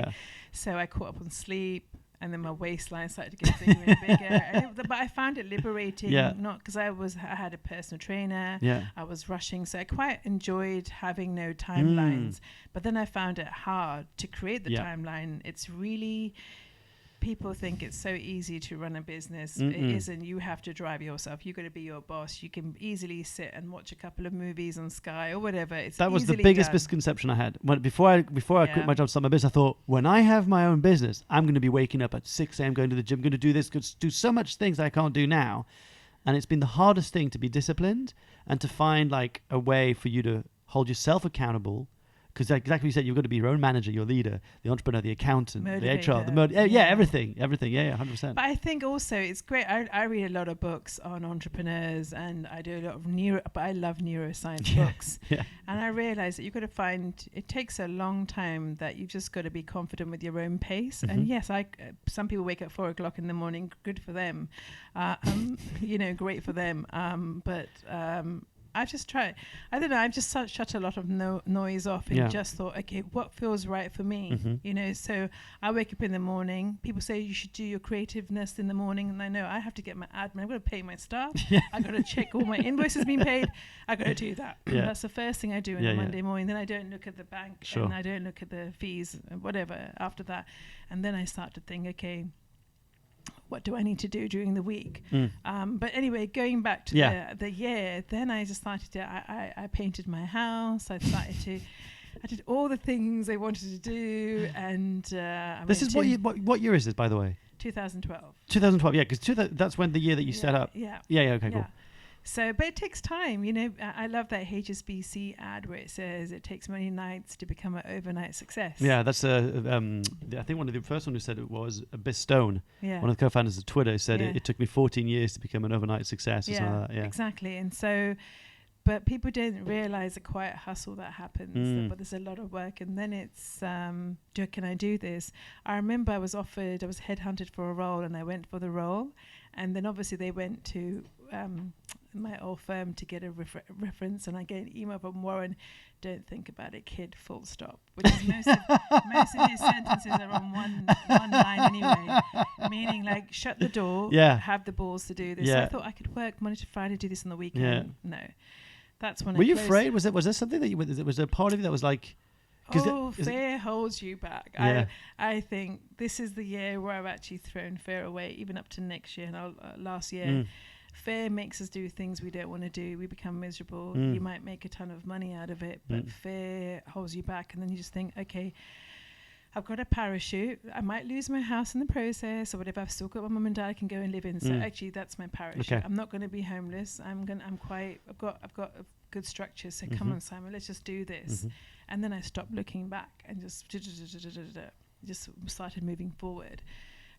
So I caught up on sleep, and then my waistline started to get bigger and bigger. But I found it liberating, not because I had a personal trainer. I was rushing, so I quite enjoyed having no timelines. But then I found it hard to create the timeline. It's really. People think it's so easy to run a business. It isn't. You have to drive yourself. You've got to be your boss. You can easily sit and watch a couple of movies on Sky or whatever. That was the biggest misconception I had. Before I quit my job to start my business, I thought, when I have my own business, I'm going to be waking up at 6 a.m. going to the gym, going to do this, do so much things that I can't do now. And it's been the hardest thing to be disciplined and to find like a way for you to hold yourself accountable. Because exactly what you said, you've got to be your own manager, your leader, the entrepreneur, the accountant, motivator, the HR, everything, 100%. But I think also it's great. I read a lot of books on entrepreneurs, and I do a lot of but I love neuroscience books. And I realized that you've got to find, it takes a long time, that you've just got to be confident with your own pace. And yes, some people wake up 4 o'clock in the morning, good for them. You know, great for them. But I've just tried. I don't know. I've just shut a lot of noise off and just thought, okay, what feels right for me? You know, so I wake up in the morning. People say you should do your creativeness in the morning, and I know I have to get my admin. I've got to pay my staff. I've got to check all my invoices being paid. I've got to do that. That's the first thing I do on a Monday morning. Then I don't look at the bank and I don't look at the fees, whatever, after that. And then I start to think, okay, what do I need to do during the week? But anyway, going back to the year, then I just started to, I painted my house. I did all the things I wanted to do. And this is what year is this, by the way? 2012. 2012, because that's when the year that you set up. Okay, cool. So, but it takes time, you know. I love that HSBC ad where it says it takes many nights to become an overnight success. Yeah, that's I think one of the first one who said it was Bill Stone, Yeah. one of the co-founders of Twitter, said Yeah. it took me 14 years to become an overnight success. Or something like that. Yeah, exactly. And so, but people don't realize the quiet hustle that happens. But there's a lot of work, and then it's can I do this? I remember I was headhunted for a role, and I went for the role, and then obviously they went to my old firm to get a reference, and I get an email from Warren, don't think about it, kid, full stop, which is most of his sentences are on one line anyway, meaning like shut the door, have the balls to do this. So I thought I could work Monday to Friday, do this on the weekend. No, that's when were you afraid? Was there something that was a part of you that was like, fear holds you back. I think this is the year where I've actually thrown fear away, even up to next year and last year. Fear makes us do things we don't want to do. We become miserable. You might make a ton of money out of it, but fear holds you back. And then you just think, okay, I've got a parachute. I might lose my house in the process or whatever. I've still got my mum and dad I can go and live in. So actually that's my parachute. Okay. I'm not going to be homeless. I've got a good structure. So come on, Simon, let's just do this. And then I stopped looking back and just started moving forward.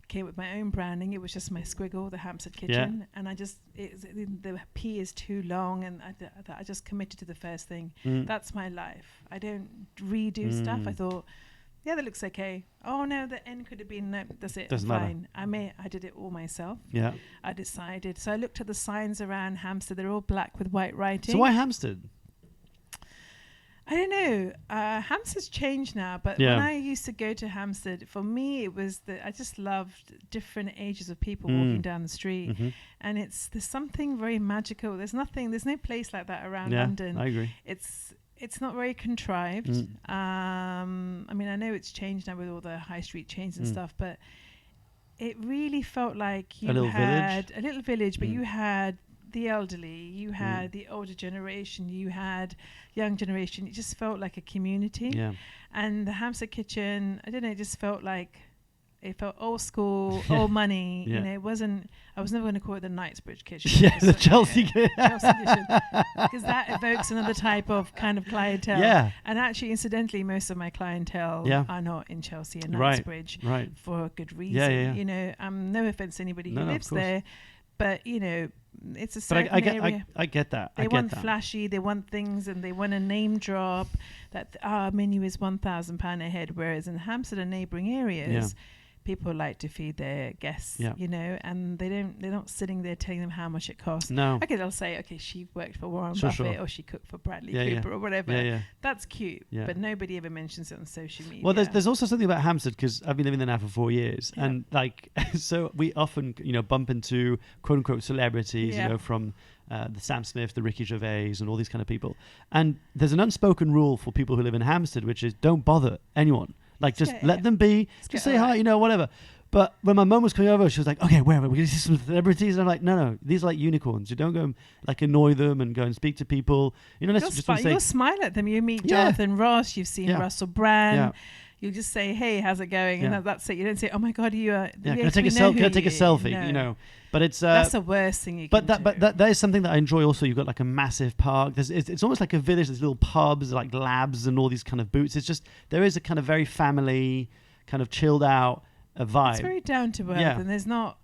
Came with my own branding. It was just my squiggle, the Hampstead Kitchen, and the P is too long, and I just committed to the first thing. That's my life. I don't redo stuff. I thought, yeah, that looks okay. Oh no, the N could have been no. That's it. Doesn't fine. Matter. I did it all myself. Yeah. I decided. So I looked at the signs around Hampstead. They're all black with white writing. So why Hampstead? I don't know. Hampstead's changed now, but when I used to go to Hampstead, for me it was I just loved different ages of people walking down the street, and there's something very magical. There's no place like that around London. I agree. It's not very contrived. I mean, I know it's changed now with all the high street chains and stuff, but it really felt like you had a little village, but you had the elderly, you had the older generation, you had young generation. It just felt like a community. Yeah. And the Hampstead Kitchen, I don't know, it just felt like it felt old school, old money. You know, it wasn't. I was never going to call it the Knightsbridge Kitchen. Yeah, the Chelsea Kitchen, because that evokes another type of kind of clientele. Yeah. And actually, incidentally, most of my clientele are not in Chelsea and Knightsbridge for a good reason. Yeah. You know, no offense to anybody who lives there, but you know. It's a certain area. I get that. They want flashy. They want things, and they want a name drop. That our menu is £1,000 a head, whereas in Hampstead and neighbouring areas, people like to feed their guests. You know, and they're not sitting there telling them how much it costs. No. Okay, they'll say, okay, she worked for Warren Buffett, or she cooked for Bradley Cooper, or whatever. Yeah. That's cute, but nobody ever mentions it on social media. Well, there's also something about Hampstead, because I've been living there now for 4 years, and like, so we often bump into quote unquote celebrities, from the Sam Smith, the Ricky Gervais, and all these kind of people. And there's an unspoken rule for people who live in Hampstead, which is don't bother anyone. Like, just let them be. Just say hi, whatever. But when my mum was coming over, she was like, okay, where are we going to see some celebrities? And I'm like, no, these are like unicorns. You don't go and like annoy them and go and speak to people. You'll smile at them. You meet Jonathan Ross. You've seen Russell Brand. Yeah. You just say, hey, how's it going? And that's it. You don't say, oh my God, you are. Yeah, can I take a selfie? No. But it's that's the worst thing you can do. But that is something that I enjoy. Also, you've got like a massive park. It's almost like a village. There's little pubs, like labs, and all these kind of booths. It's just there is a kind of very family, kind of chilled out vibe. It's very down to earth, and there's not.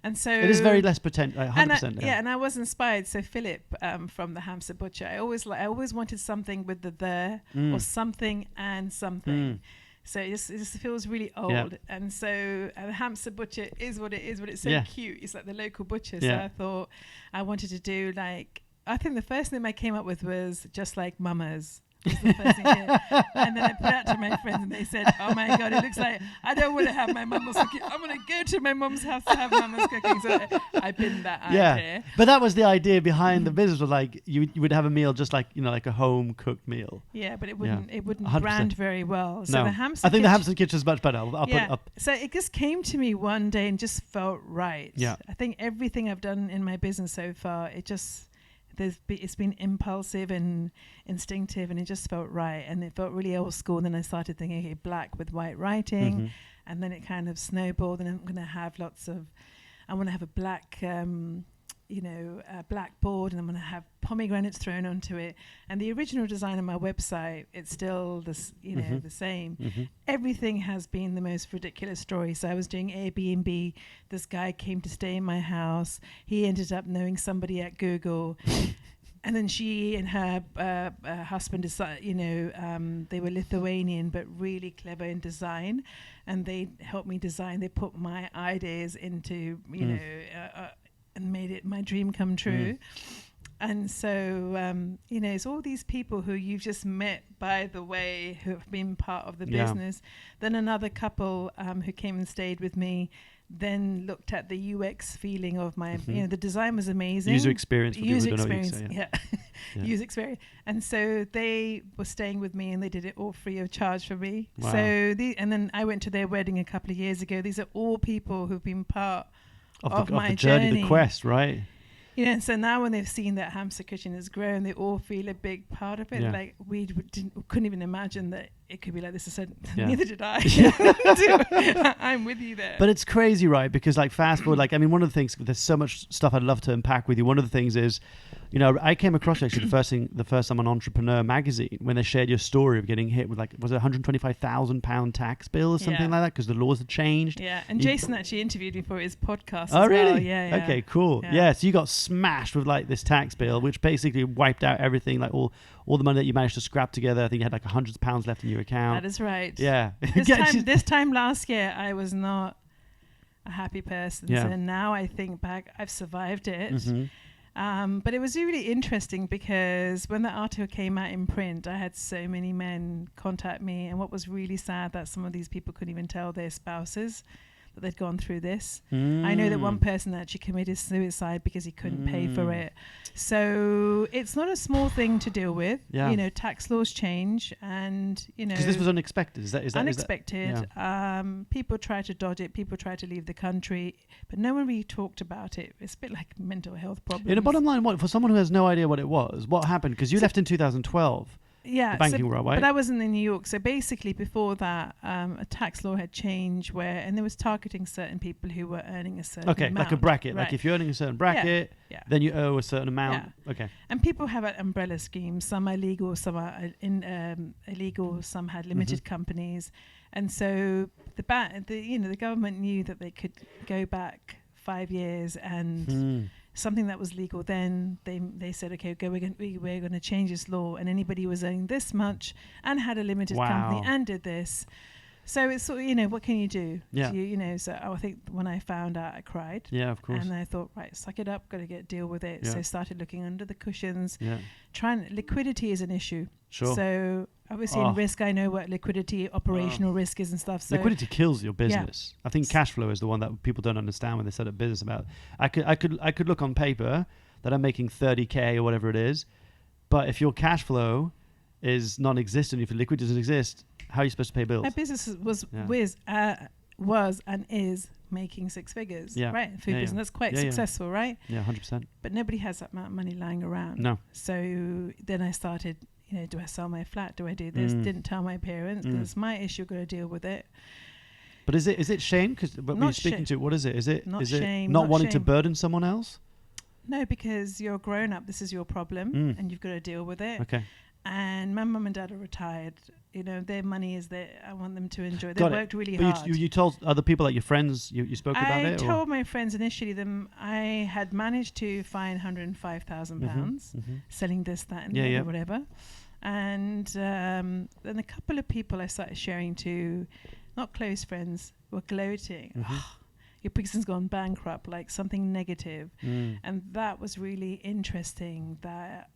And so it is very less pretend. 100%. And I was inspired. So Philip from the Hamster Butcher, I always wanted something with the or something and something. So it just feels really old. And so the Hamster Butcher is what it is, but it's so cute. It's like the local butcher. So I thought I wanted to do I think the first name I came up with was just like Mama's. Was the first thing and then I put out to my friends and they said, oh my God, it looks like I don't want to have my mama's cooking. I'm going to go to my mum's house to have mama's cooking. So I pinned that idea. But that was the idea behind the business, was like you would have a meal just like, like a home cooked meal. Yeah, but it wouldn't brand very well. So the Hamster I think the Hamster Kitchen is much better. I'll put it up. So it just came to me one day and just felt right. Yeah. I think everything I've done in my business so far, it's been impulsive and instinctive, and it just felt right, and it felt really old school. And then I started thinking, okay, black with white writing, and then it kind of snowballed. And I want to have a black a blackboard, and I'm going to have pomegranates thrown onto it. And the original design of my website, it's still the same. Mm-hmm. Everything has been the most ridiculous story. So I was doing Airbnb. This guy came to stay in my house. He ended up knowing somebody at Google. And then she and her husband decided, they were Lithuanian, but really clever in design. And they helped me design. They put my ideas into, and made it my dream come true. And so, it's all these people who you've just met by the way, who have been part of the business. Then another couple who came and stayed with me, then looked at the UX feeling of my, the design was amazing. User experience. User experience, user experience. And so they were staying with me, and they did it all free of charge for me. Wow. So and then I went to their wedding a couple of years ago. These are all people who've been part of my journey, the quest, right? And so now when they've seen that Hampstead Kitchen has grown, they all feel a big part of it. Yeah. Like couldn't even imagine that it could be like this. I said, neither did I. I'm with you there. But it's crazy, right? Because fast forward, one of the things, there's so much stuff I'd love to unpack with you. One of the things is, I came across actually the first time on Entrepreneur magazine when they shared your story of getting hit with was it £125,000 tax bill or something like that because the laws had changed. Yeah, and Jason actually interviewed me for his podcast. Oh, as really? Well. Yeah. Okay, cool. Yeah, so you got smashed with this tax bill, which basically wiped out everything, all the money that you managed to scrap together. I think you had hundreds of pounds left in your account. That is right. Yeah. This time last year, I was not a happy person. Yeah. So now I think back, I've survived it. Mm-hmm. But it was really interesting because when the article came out in print, I had so many men contact me. And what was really sad, that some of these people couldn't even tell their spouses that they'd gone through this. I know that one person actually committed suicide because he couldn't pay for it. So it's not a small thing to deal with. Yeah. Tax laws change, and because this was unexpected. Is that unexpected? Is that, people try to dodge it. People try to leave the country, but no one really talked about it. It's a bit like mental health problems. In the bottom line, for someone who has no idea what it was, what happened? Because you left in 2012. Yeah, the banking world, right? But I wasn't in New York. So basically, before that, a tax law had changed and there was targeting certain people who were earning a certain amount. Like a bracket. Right. Like if you're earning a certain bracket, then you owe a certain amount. Yeah. Okay. And people have an umbrella scheme. Some are legal, some are illegal. Some had limited companies, and so the government knew that they could go back 5 years and. Something that was legal then, they said, okay, we're going to change this law, and anybody who was earning this much and had a limited company and did this. So it's sort of, what can you do? Yeah. So I think when I found out, I cried. Yeah, of course. And I thought, right, suck it up, got to deal with it. Yeah. So I started looking under the cushions. Yeah. Liquidity is an issue. Sure. So obviously in risk, I know what liquidity, operational risk is and stuff. So liquidity kills your business. Yeah. I think cash flow is the one that people don't understand when they set up business about. I could look on paper that I'm making 30K or whatever it is, but if your cash flow is non-existent, if your liquidity doesn't exist, how are you supposed to pay bills? My business was and is making six figures, right? Food business, that's quite successful, right? Yeah, 100%. But nobody has that amount of money lying around. No. So then I started, do I sell my flat? Do I do this? Didn't tell my parents. It's my issue, got to deal with it. But is it shame? Because when you're speaking to, what is it? Is it shame, not wanting to burden someone else? No, because you're grown up. This is your problem, and you've got to deal with it. Okay. And my mum and dad are retired. Their money is there. I want them to enjoy. They worked really hard. You told other people, like your friends, you spoke about it? I told my friends initially I had managed to find £105,000 selling this, that, and whatever. And then a couple of people I started sharing to, not close friends, were gloating. Your business has gone bankrupt, like something negative. And that was really interesting. That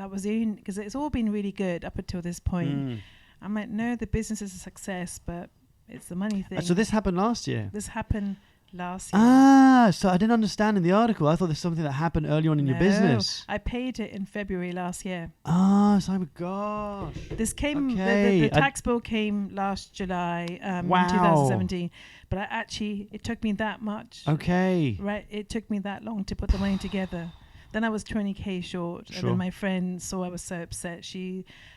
was in, because it's all been really good up until this point. I'm like, no, the business is a success, but it's the money thing. So this happened last year? This happened last year. So I didn't understand in the article. I thought there's something that happened early on in your business. I paid it in February last year. So my gosh. This came, the tax bill came last July in 2017. But it took me that much. Okay. Right, it took me that long to put the money together. Then I was 20K short. And then my friend saw I was so upset.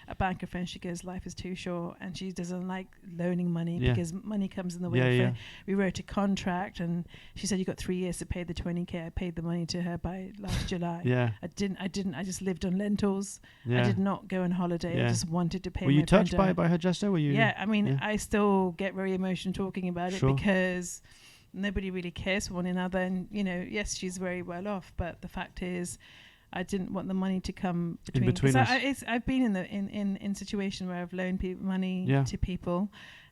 A banker friend, she goes, life is too short. And she doesn't like loaning money because money comes in the way. We wrote a contract and she said, you got 3 years to pay the 20K. I paid the money to her by last July. I didn't. I just lived on lentils. I did not go on holiday. I just wanted to pay. Were you touched by her gesture? Were you? Yeah, I mean, I still get very emotional talking about it because nobody really cares for one another. And, you know, yes, she's very well off, but the fact is, I didn't want the money to come between us. I've been in situations where I've loaned money to people,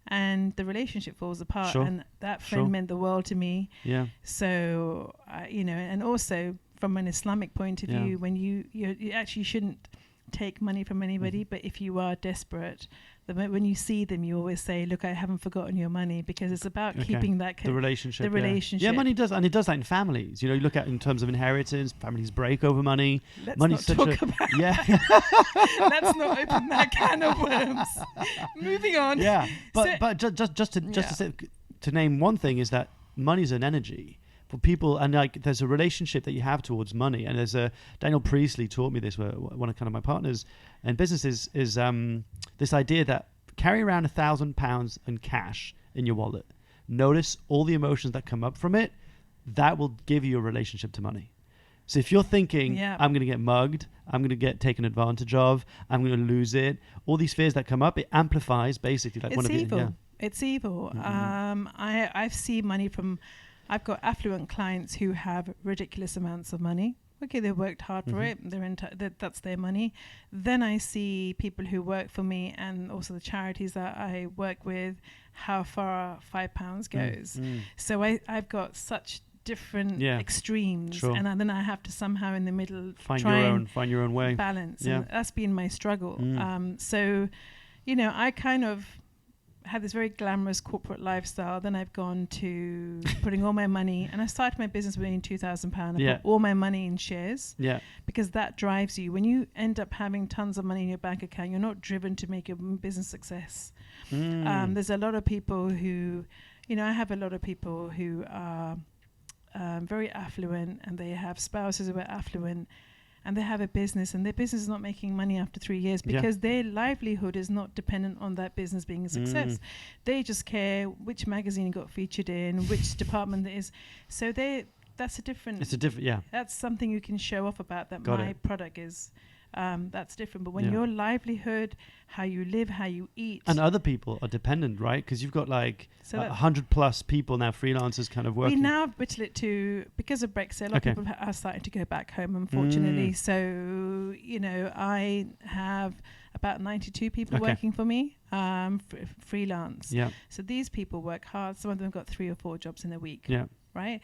and the relationship falls apart. And that friend meant the world to me. Yeah. So, you know, and also from an Islamic point of view, when you actually shouldn't take money from anybody, but if you are desperate, when you see them, you always say, look, I haven't forgotten your money, because it's about keeping that the relationship. Yeah, money does, and it does that in families. You know, you look at in terms of inheritance, families break over money. Let's not talk about let's not open that can of worms. Moving on. Yeah, but just to name one thing is that money's an energy. For people, and like there's a relationship that you have towards money, and there's Daniel Priestley taught me this, one of kind of my partners in business is this idea that carry around £1,000 in cash in your wallet. Notice all the emotions that come up from it. That will give you a relationship to money. So if you're thinking, I'm going to get mugged, I'm going to get taken advantage of, I'm going to lose it, all these fears that come up, it amplifies basically like It's evil. I've seen money from. I've got affluent clients who have ridiculous amounts of money. Okay, they worked hard for it. That's their money. Then I see people who work for me, and also the charities that I work with, how far £5 goes. So I've got such different extremes, and then I have to somehow in the middle find your own way, balance. And that's been my struggle. So, you know, I kind of had this very glamorous corporate lifestyle. Then I've gone to putting all my money, and I started my business with £2,000. I put all my money in shares, because that drives you. When you end up having tons of money in your bank account, you're not driven to make your business success. There's a lot of people who, you know, I have a lot of people who are very affluent, and they have spouses who are affluent, and they have a business, and their business is not making money after 3 years because their livelihood is not dependent on that business being a success. They just care which magazine it got featured in, which department it is. So that's a different. It's a different, That's something you can show off about that my product is. That's different. But when your livelihood, how you live, how you eat, and other people are dependent, right? Because you've got like 100+ people now, freelancers kind of working. We now whittle it to, because of Brexit, a lot of people are starting to go back home, unfortunately. So, you know, I have about 92 people working for me, freelance. So these people work hard. Some of them got 3 or 4 jobs in a week. Right?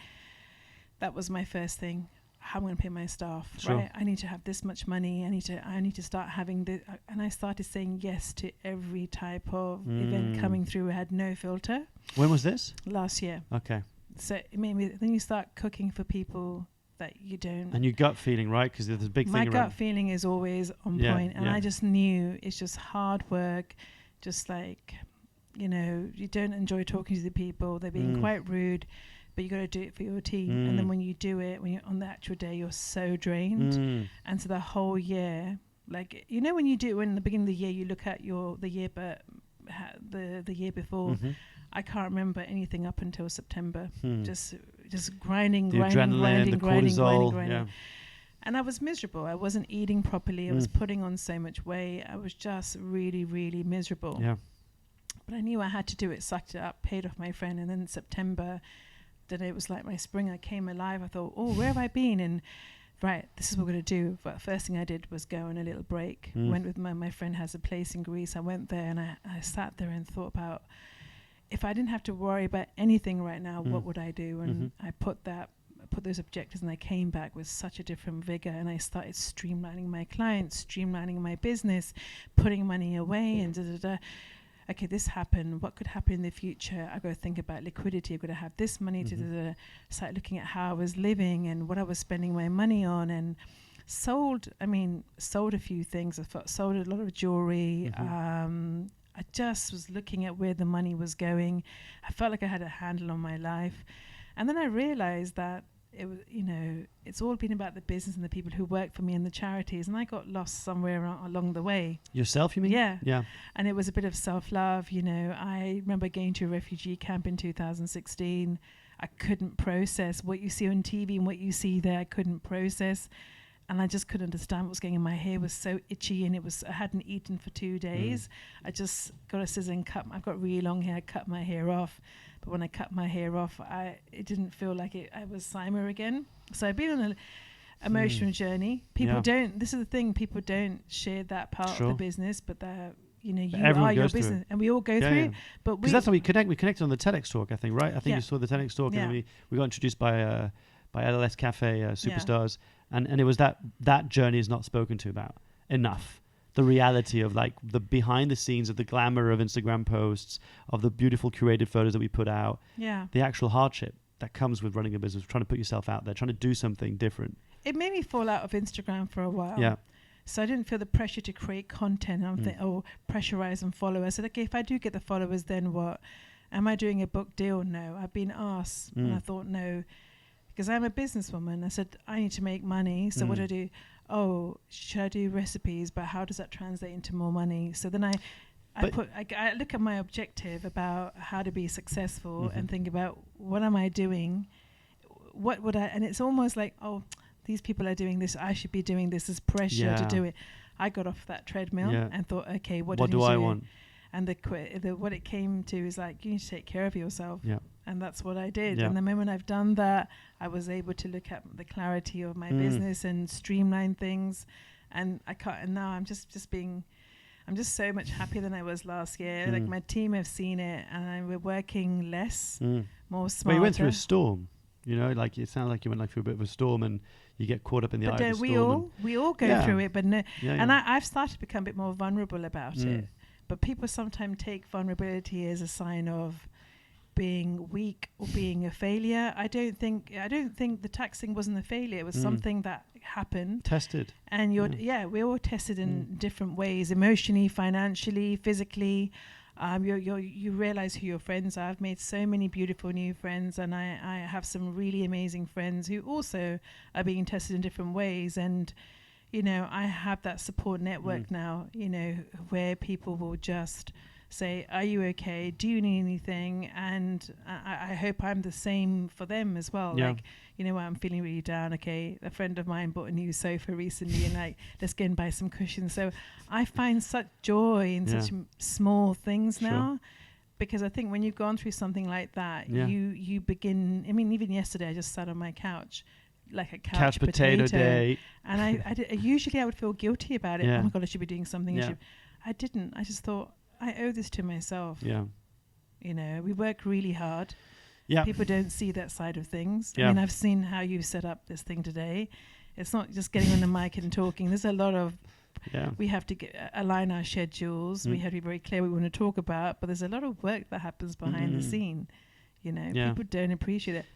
That was my first thing. How I'm going to pay my staff, right? I need to have this much money. I need to start having this, and I started saying yes to every type of event coming through. I had no filter. When was this? Last year. Okay. So then you start cooking for people that you don't. And your gut feeling, right? Because there's a big thing. My gut feeling is always on point, and I just knew it's just hard work. Just like, you know, you don't enjoy talking to the people. They're being quite rude. But you got to do it for your team. And then when you do it, when you're on the actual day, you're so drained. And so the whole year, like, you know, when you do it in the beginning of the year, you look at the year, but the year before, I can't remember anything up until September. Just grinding. And I was miserable. I wasn't eating properly. I was putting on so much weight. I was just really, really miserable. But I knew I had to do it, sucked it up, paid off my friend. And then in September, that it was like my spring. I came alive. I thought, oh, where have I been? And this is what we're going to do. But first thing I did was go on a little break. Went with my friend has a place in Greece. I went there and I sat there and thought about, if I didn't have to worry about anything right now, what would I do? And I put those objectives, and I came back with such a different vigor, and I started streamlining my clients, streamlining my business, putting money away, and okay, this happened. What could happen in the future? I've got to think about liquidity. I've got to have this money to start looking at how I was living and what I was spending my money on, and sold a few things. I sold a lot of jewelry. I just was looking at where the money was going. I felt like I had a handle on my life. And then I realized that it was, it's all been about the business and the people who work for me and the charities, and I got lost somewhere along the way. Yourself, you mean? Yeah. And it was a bit of self-love. I remember going to a refugee camp in 2016. I couldn't process what you see on TV and what you see there. I couldn't process. And I just couldn't understand what was going on. My hair was so itchy, and I hadn't eaten for 2 days. I just got a scissor and I've got really long hair, cut my hair off. But when I cut my hair off, it didn't feel like I was Saima again. So I've been on an emotional journey. People don't, this is the thing, people don't share that part of the business, but they're, you are your business, and we all go through it. But because that's how we connect. We connected on the TEDx talk, I think, right? I think you saw the TEDx talk, and then we got introduced by LLS Cafe Superstars. And it was that journey is not spoken to about enough. The reality of like the behind the scenes of the glamour of Instagram posts, of the beautiful curated photos that we put out. Yeah. The actual hardship that comes with running a business, trying to put yourself out there, trying to do something different. It made me fall out of Instagram for a while. Yeah. So I didn't feel the pressure to create content or pressurize and follow. I said, okay, if I do get the followers, then what? Am I doing a book deal? No. I've been asked, and I thought no. Because I'm a businesswoman. I said, I need to make money. So what do I do? Oh, should I do recipes? But how does that translate into more money? So then I look at my objective about how to be successful and think about what am I doing? What would I, and it's almost like, oh, these people are doing this. I should be doing this. There's pressure to do it. I got off that treadmill and thought, okay, what do I want? And what it came to is like, you need to take care of yourself. Yeah. And that's what I did. Yeah. And the moment I've done that, I was able to look at the clarity of my business and streamline things. And now I'm just so much happier than I was last year. Like my team have seen it, and we're working less, more smarter. But you went through a storm, like it sounded like you went through a bit of a storm, and you get caught up in the eye of the storm. We all go through it, but I've started to become a bit more vulnerable about it. But people sometimes take vulnerability as a sign of being weak or being a failure. I don't think the tax thing wasn't a failure. It was something that happened. Tested. And we're all tested in different ways, emotionally, financially, physically. You realize who your friends are. I've made so many beautiful new friends, and I have some really amazing friends who also are being tested in different ways. And I have that support network now, where people will just say, are you okay? Do you need anything? And I hope I'm the same for them as well. Yeah. Like, I'm feeling really down. Okay, a friend of mine bought a new sofa recently, and like, let's go and buy some cushions. So I find such joy in such small things now, because I think when you've gone through something like that, you begin. I mean, even yesterday, I just sat on my couch, like a couch potato day, and I usually I would feel guilty about it. Oh my God, I should be doing something. I didn't. I just thought, I owe this to myself. Yeah. We work really hard. Yeah. People don't see that side of things. Yeah. I mean, I've seen how you set up this thing today. It's not just getting on the mic and talking. There's a lot of, we have to align our schedules. We have to be very clear what we want to talk about, but there's a lot of work that happens behind the scene. People don't appreciate it.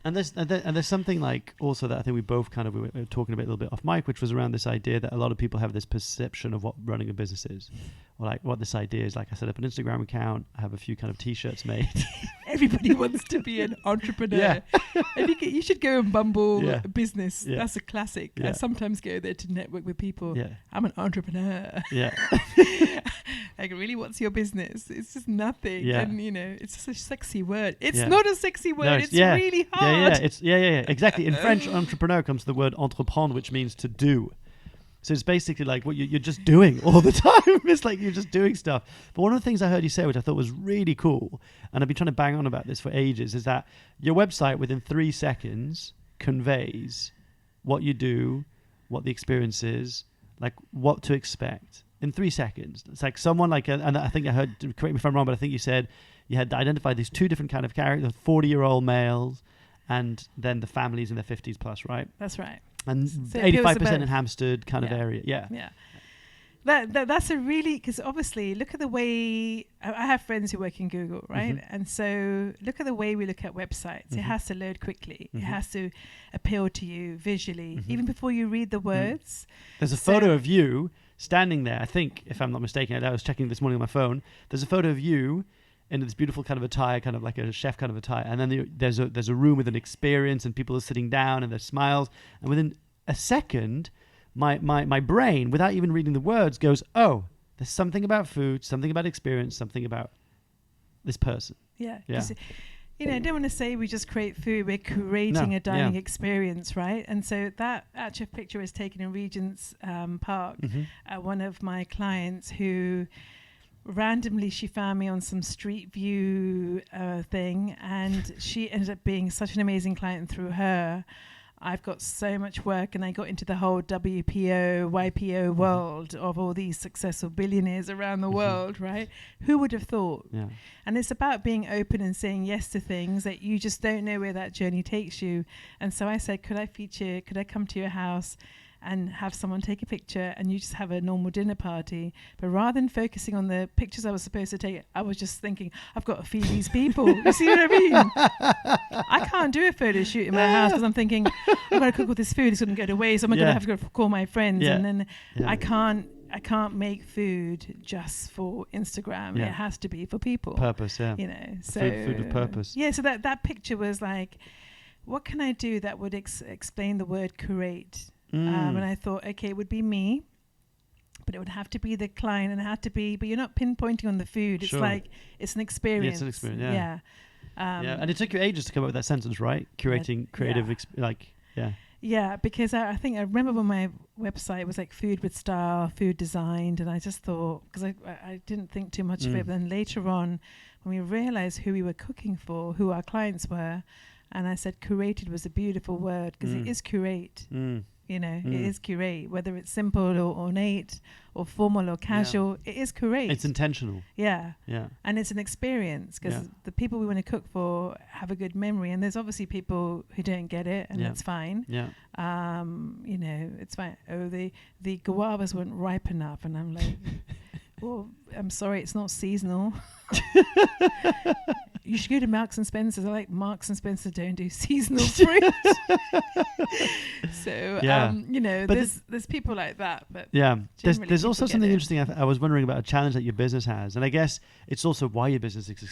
And there's something like also that I think we both we were talking a little bit off mic, which was around this idea that a lot of people have this perception of what running a business is, or like what this idea is. Like I set up an Instagram account, I have a few kind of t-shirts made. Everybody wants to be an entrepreneur. Yeah. And you should go and Bumble business. Yeah. That's a classic. Yeah. I sometimes go there to network with people. Yeah. I'm an entrepreneur. Yeah. Like, really, what's your business? It's just nothing. Yeah. And it's just a sexy word. It's not a sexy word. No, it's really hard. Yeah. Exactly. In French, entrepreneur comes from the word entreprendre, which means to do. So it's basically like what you're just doing all the time. It's like you're just doing stuff. But one of the things I heard you say, which I thought was really cool, and I've been trying to bang on about this for ages, is that your website within 3 seconds conveys what you do, what the experience is, like what to expect in 3 seconds. It's like someone and I think I heard, correct me if I'm wrong, but I think you said you had identified these 2 different kind of characters, 40-year-old males, and then the families in their 50s plus, right? That's right. And so 85% in Hampstead kind of area. Yeah. That's a really, because obviously look at the way, I have friends who work in Google, right? And so look at the way we look at websites. It has to load quickly. It has to appeal to you visually, even before you read the words. There's a photo of you standing there, I think, if I'm not mistaken. I was checking this morning on my phone. There's a photo of you in this beautiful kind of attire, kind of like a chef kind of attire, and then there's a room with an experience, and people are sitting down and there's smiles, and within a second, my brain, without even reading the words, goes, oh, there's something about food, something about experience, something about this person. Yeah. I don't want to say we just create food. We're creating a dining experience, right? And so that actual picture was taken in Regent's Park. One of my clients who randomly, she found me on some Street View thing, and she ended up being such an amazing client. And through her, I've got so much work, and I got into the whole WPO, YPO world of all these successful billionaires around the world, right? Who would have thought? Yeah. And it's about being open and saying yes to things that you just don't know where that journey takes you. And so I said, could I come to your house and have someone take a picture, and you just have a normal dinner party? But rather than focusing on the pictures I was supposed to take, I was just thinking, I've got to feed these people. You see what I mean? I can't do a photo shoot in my house because I'm thinking, I've got to cook all this food, it's going to go to waste, I'm going to have to call my friends. And then I can't make food just for Instagram. It has to be for people. Purpose, so food with purpose. Yeah, so that picture was like, what can I do that would explain the word curate? And I thought, okay, it would be me, but it would have to be the client, and it had to be, but you're not pinpointing on the food. It's like, it's an experience. Yeah, it's an experience, and it took you ages to come up with that sentence, right? Curating creative, Yeah, because I think I remember when my website was like food with style, food designed, and I just thought, because I didn't think too much of it, but then later on, when we realized who we were cooking for, who our clients were, and I said curated was a beautiful word, because it is curate. It is curate, whether it's simple or ornate or formal or casual, it is curate. It's intentional. Yeah. And it's an experience, because the people we want to cook for have a good memory, and there's obviously people who don't get it, and that's fine. It's fine. Oh, the guavas weren't ripe enough, and I'm like, well, I'm sorry, it's not seasonal. You should go to Marks and Spencer's. I like Marks and Spencer don't do seasonal fruit. So there's people like that, but there's also something interesting. I was wondering about a challenge that your business has, and I guess it's also why your business is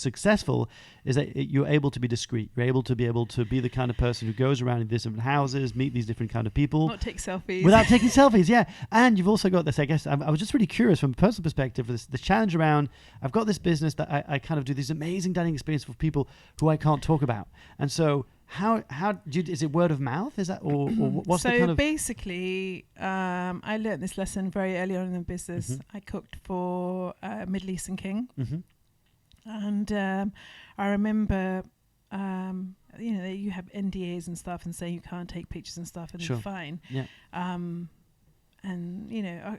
successful, is that you're able to be discreet. You're able to be the kind of person who goes around in different houses, meet these different kind of people, not take selfies without taking selfies. Yeah, and you've also got this. I guess I was just really curious from a personal perspective. The challenge around, I've got this business that I kind of do these amazing dining experience for people who I can't talk about, and so how is it word of mouth? Is that or what's the kind of? So basically, I learned this lesson very early on in the business. I cooked for a Middle Eastern king, and I remember you have NDAs and stuff, and say you can't take pictures and stuff, and it's fine. And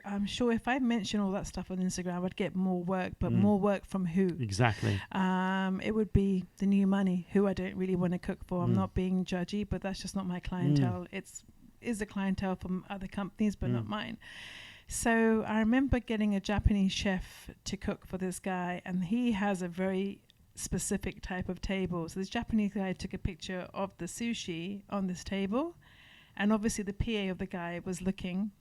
I'm sure if I mention all that stuff on Instagram, I'd get more work, but more work from who? Exactly. It would be the new money, who I don't really want to cook for. I'm not being judgy, but that's just not my clientele. Is a clientele from other companies, but not mine. So I remember getting a Japanese chef to cook for this guy, and he has a very specific type of table. So this Japanese guy took a picture of the sushi on this table, and obviously the PA of the guy was looking,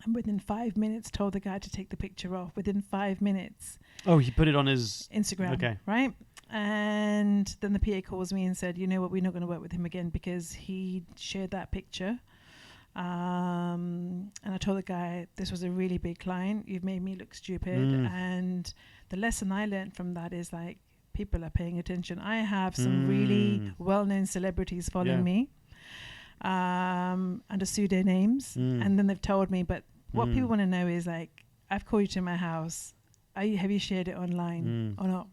and within 5 minutes told the guy to take the picture off. Within 5 minutes. Oh, he put it on his Instagram. Okay. Right? And then the PA calls me and said, you know what, we're not going to work with him again because he shared that picture. And I told the guy, this was a really big client. You've made me look stupid. And the lesson I learned from that is like, people are paying attention. I have some really well-known celebrities following me. Under pseudo-names, and then they've told me, but what people want to know is like, I've called you to my house, have you shared it online or not?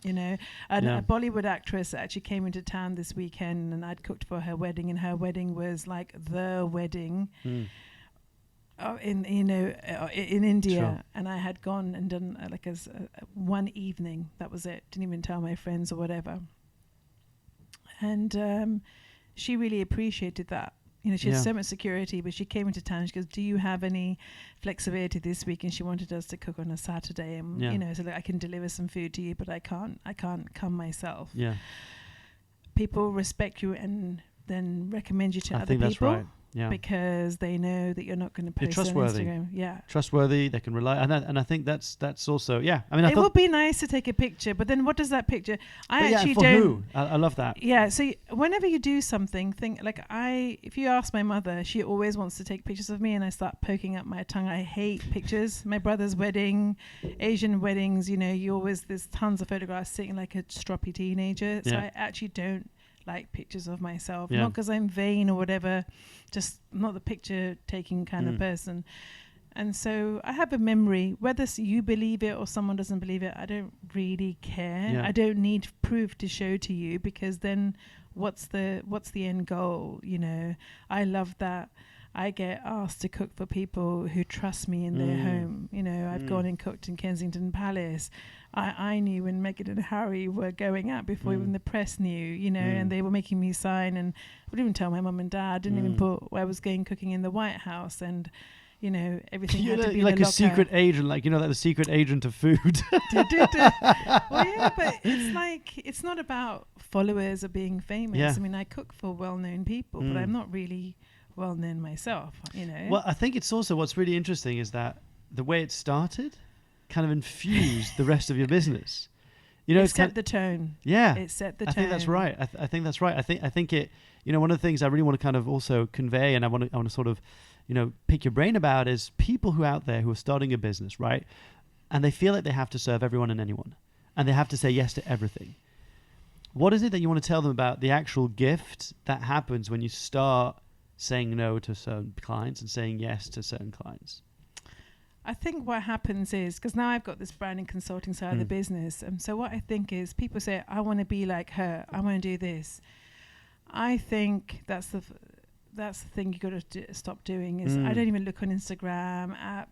And a Bollywood actress actually came into town this weekend, and I'd cooked for her wedding, and her wedding was like the wedding in India, and I had gone and done like as one evening, that was it, didn't even tell my friends or whatever, and she really appreciated that. She had so much security, but she came into town. She goes, do you have any flexibility this week? And she wanted us to cook on a Saturday. And, so like, I can deliver some food to you, but I can't come myself. Yeah. People respect you and then recommend you to other people. because they know that you're not going to post on Instagram. Yeah, trustworthy. They can rely, and I think that's also I mean, it would be nice to take a picture, but then what does that picture? Who? I love that. Yeah, so whenever you do something, think like if you ask my mother, she always wants to take pictures of me, and I start poking up my tongue. I hate pictures. My brother's wedding, Asian weddings, there's tons of photographs sitting like a stroppy teenager. So I actually don't like pictures of myself, not because I'm vain or whatever, just not the picture taking kind of person. And so I have a memory, whether you believe it or someone doesn't believe it, I don't really care. I don't need proof to show to you, because then what's the end goal? I love that I get asked to cook for people who trust me in their home. I've gone and cooked in Kensington Palace. I knew when Meghan and Harry were going out before even the press knew, and they were making me sign, and I wouldn't even tell my mum and dad. Didn't even put where I was going cooking in the White House, and everything had to be like a secret agent, like the secret agent of food. Well, but it's not about followers or being famous. I mean, I cook for well-known people, but I'm not really well-known myself. Well, I think it's also what's really interesting is that the way it started kind of infused the rest of your business. It set the tone. Yeah, it set the tone. I think that's right. I think that's right. I think it. One of the things I really want to kind of also convey, and I want to sort of, pick your brain about, is people who are out there who are starting a business, right? And they feel like they have to serve everyone and anyone, and they have to say yes to everything. What is it that you want to tell them about the actual gift that happens when you start saying no to certain clients and saying yes to certain clients? I think what happens is, because now I've got this branding consulting side of the business, and so what I think is people say, I want to be like her, I want to do this. I think that's the thing you got to stop doing is I don't even look on Instagram at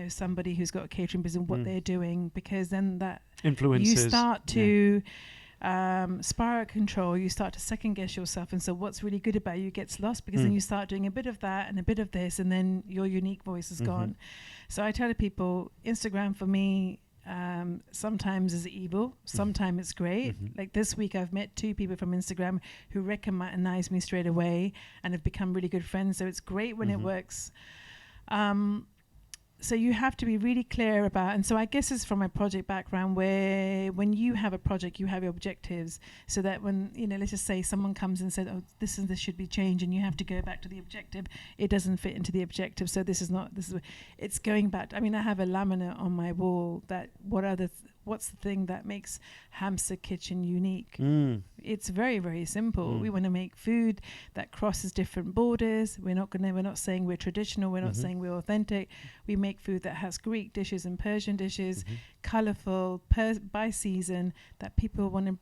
somebody who's got a catering business, what they're doing, because then that influences. You start to spiral out of control. You start to second guess yourself, and so what's really good about you gets lost, because then you start doing a bit of that and a bit of this, and then your unique voice is gone. So I tell people, Instagram for me sometimes is evil, sometimes it's great. Like this week I've met 2 people from Instagram who recognize me straight away and have become really good friends, so it's great when it works. So you have to be really clear about, and so I guess it's from my project background, where when you have a project, you have your objectives, so that when, let's just say someone comes and said, oh, this and this should be changed, and you have to go back to the objective, it doesn't fit into the objective, so it's going back. I mean, I have a laminate on my wall that, what's the thing that makes Hampstead Kitchen unique? It's very, very simple. We want to make food that crosses different borders. We're not saying we're traditional. We're not saying we're authentic. We make food that has Greek dishes and Persian dishes, colorful, by season, that people want to,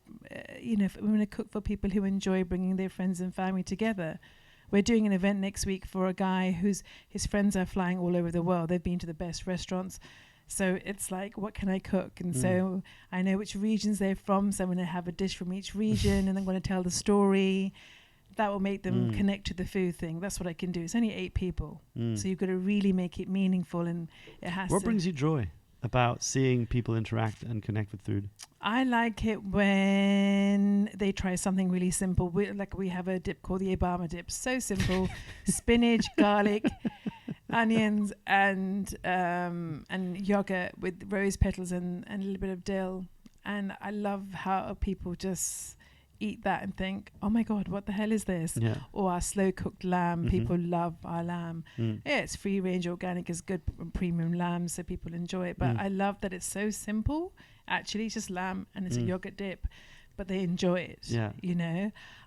we want to cook for people who enjoy bringing their friends and family together. We're doing an event next week for a guy his friends are flying all over the world. They've been to the best restaurants. So it's like, what can I cook? And so I know which regions they're from. So I'm going to have a dish from each region, and I'm going to tell the story. That will make them connect to the food thing. That's what I can do. It's only 8 people. So you've got to really make it meaningful, and it has What brings you joy about seeing people interact and connect with food? I like it when they try something really simple. We have a dip called the Obama dip. So simple. Spinach, garlic, onions, and yogurt with rose petals and a little bit of dill. And I love how people just eat that and think, oh my God, what the hell is this? Or our slow cooked lamb. People love our lamb. It's free range organic, is good premium lamb, so people enjoy it. But I love that it's so simple. Actually, it's just lamb and it's a yogurt dip, but they enjoy it.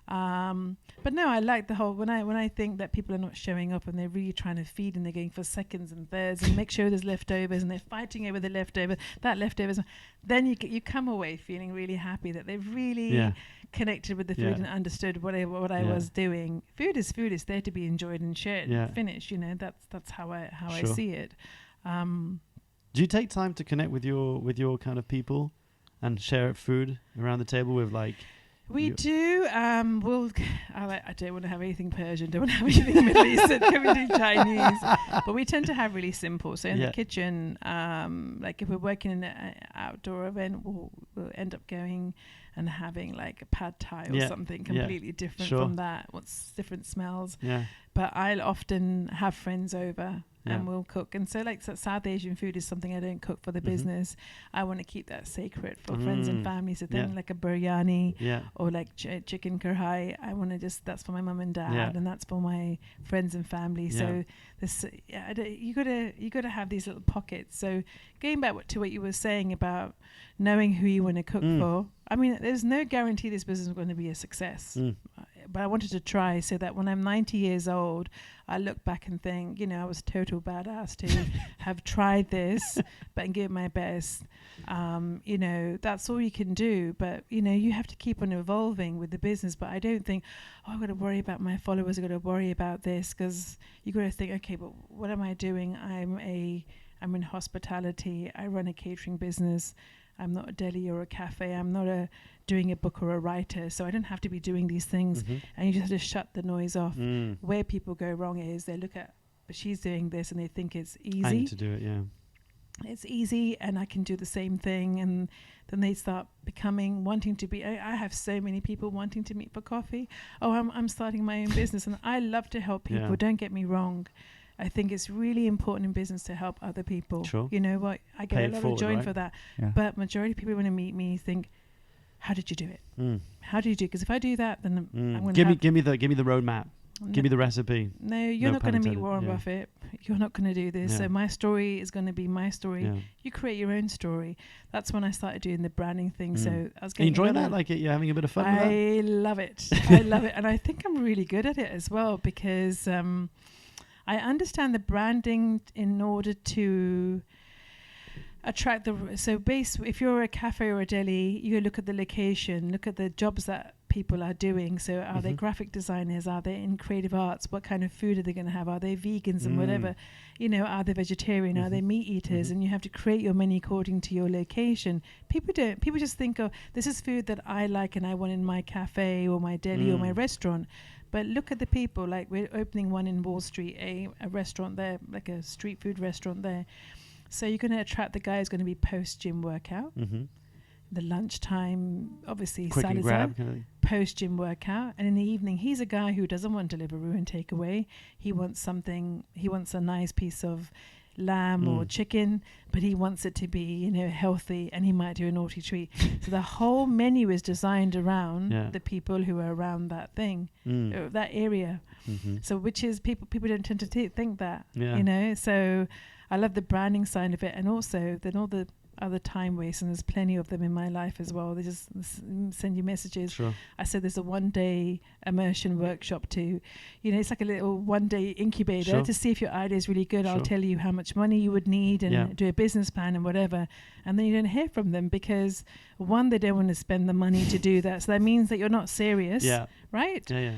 But no, I like the whole, when I think that people are not showing up and they're really trying to feed, and they're going for seconds and thirds and make sure there's leftovers, and they're fighting over the leftovers, then you come away feeling really happy that they've really connected with the food and understood what I was doing. Food is there to be enjoyed and shared and finished. That's how I see it. Do you take time to connect with your kind of people and share food around the table with, like, We do. I don't want to have anything Persian. Don't want to have anything Middle Eastern. Can we do Chinese? But we tend to have really simple. So in the kitchen, like if we're working in an outdoor event, we'll end up going and having like a pad thai or something completely different from that. What's different smells. Yeah. But I'll often have friends over. And we'll cook. And so like South Asian food is something I don't cook for the business. I want to keep that sacred for friends and family. So then like a biryani or like chicken karhai, I want to that's for my mum and dad and that's for my friends and family. So this, you gotta have these little pockets. So going back to what you were saying about knowing who you want to cook for, I mean, there's no guarantee this business is going to be a success. But I wanted to try so that when I'm 90 years old, I look back and think, I was a total badass to have tried this, but give it my best. That's all you can do. But, you have to keep on evolving with the business. But I don't think, I've got to worry about my followers. I've got to worry about this, because you got to think, okay, but what am I doing? I'm in hospitality. I run a catering business. I'm not a deli or a cafe. I'm not doing a book or a writer. So I don't have to be doing these things. And you just have to shut the noise off. Where people go wrong is they look at, but she's doing this and they think it's easy. I need to do it, It's easy and I can do the same thing. And then they start wanting to be, I have so many people wanting to meet for coffee. Oh, I'm starting my own business. And I love to help people. Don't get me wrong. I think it's really important in business to help other people. Sure. You know what? I get a lot of joy for that. Yeah. But majority of people want to meet me think, how did you do it? How do you do it? Because if I do that, then I'm going to give me the roadmap. Give me the recipe. No, you're not going to meet Warren Buffett. You're not going to do this. So my story is going to be my story. Yeah. You create your own story. That's when I started doing the branding thing. So I was getting enjoying that. Like you're having a bit of fun with that. I love it. I love it, and I think I'm really good at it as well because I understand the branding in order to attract if you're a cafe or a deli, you look at the location, look at the jobs that people are doing. So are they graphic designers? Are they in creative arts? What kind of food are they going to have? Are they vegans and whatever? Are they vegetarian? Are they meat eaters? And you have to create your menu according to your location. People just think, oh, this is food that I like and I want in my cafe or my deli or my restaurant. But look at the people, like we're opening one in Wall Street, a restaurant there, like a street food restaurant there. So you're going to attract the guy who's going to be post-gym workout. The lunchtime, obviously, quick and grab, post-gym workout. And in the evening, he's a guy who doesn't want Deliveroo and takeaway. He wants a nice piece of lamb or chicken, but he wants it to be, healthy, and he might do a naughty treat. So the whole menu is designed around the people who are around that thing, that area. So which is people don't tend to think that, So I love the branding side of it, and also then all the other time waste, and there's plenty of them in my life as well. They just send you messages. Sure. I said there's a 1-day immersion workshop to, it's like a little 1-day incubator to see if your idea is really good. I'll tell you how much money you would need and do a business plan and whatever. And then you don't hear from them because one, they don't want to spend the money to do that. So that means that you're not serious, right? Yeah.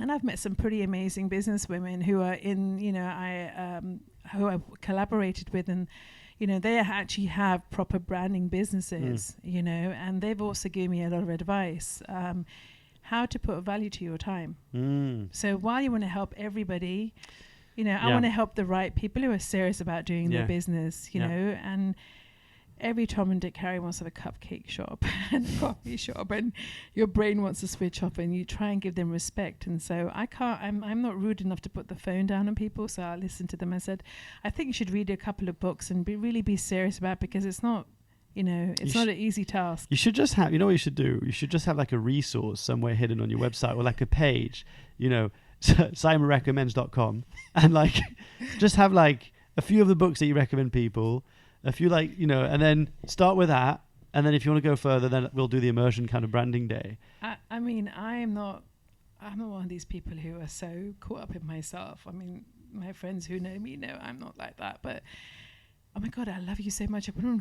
And I've met some pretty amazing business women who are in, who I've collaborated with, and they actually have proper branding businesses, and they've also given me a lot of advice, how to put value to your time. So while you want to help everybody, I want to help the right people who are serious about doing their business, and every Tom and Dick Harry wants to have a cupcake shop and a coffee shop, and your brain wants to switch off, and you try and give them respect. And so I'm not rude enough to put the phone down on people, so I listened to them. I said, I think you should read a couple of books and really be serious about it, because it's not, it's not an easy task. You should just have, what you should do? You should just have like a resource somewhere hidden on your website, or like a page, SaimaRecommends.com, and like just have like a few of the books that you recommend people, a few and then start with that, and then if you want to go further, then we'll do the immersion kind of branding day. I mean, I'm not one of these people who are so caught up in myself. I mean, my friends who know me know I'm not like that, but oh my God, I love you so much. I want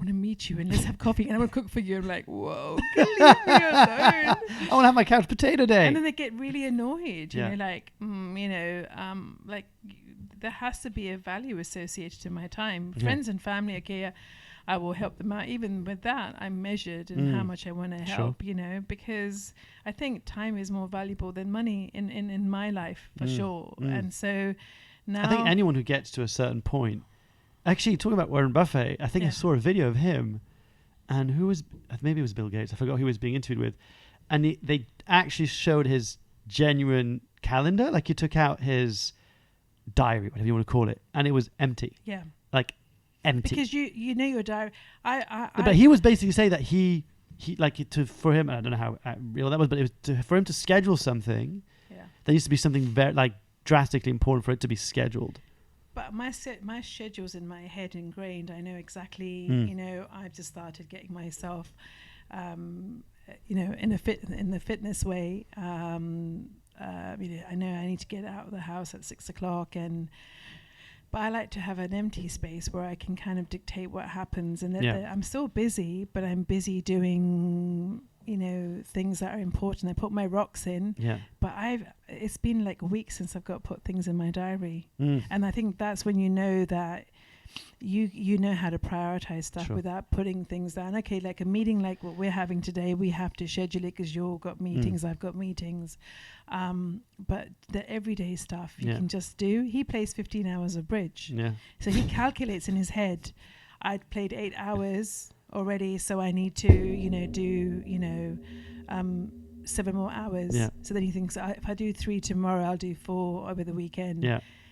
to meet you and let's have coffee and I want to cook for you. I'm like, whoa, leave me alone. I want to have my couch potato day. And then they get really annoyed, like there has to be a value associated to my time. Friends and family, okay, I will help them out. Even with that, I'm measured in how much I want to help, because I think time is more valuable than money in my life, for sure. And so now, I think anyone who gets to a certain point, actually talking about Warren Buffett, I think I saw a video of him, and maybe it was Bill Gates, I forgot who he was being interviewed with, and they actually showed his genuine calendar, like he took out his diary, whatever you want to call it, and it was empty. Yeah. Like empty. Because you know your diary. But he was basically saying that he like for him, I don't know how real that was, but it was for him to schedule something. Yeah. There used to be something very like drastically important for it to be scheduled. But my schedule's in my head ingrained. I know exactly. I've just started getting myself, in the fitness way. I know I need to get out of the house at 6:00, but I like to have an empty space where I can kind of dictate what happens. And I'm still busy, but I'm busy doing things that are important. I put my rocks in, but it's been like a week since I've got put things in my diary, and I think that's when you know that you know how to prioritize stuff without putting things down. Okay, like a meeting like what we're having today, we have to schedule it because you've got meetings, I've got meetings, but the everyday stuff you can just do. He plays 15 hours of bridge, so he calculates in his head, I'd played 8 hours already, so I need to do 7 more hours. So then he thinks, if I do 3 tomorrow, I'll do 4 over the weekend.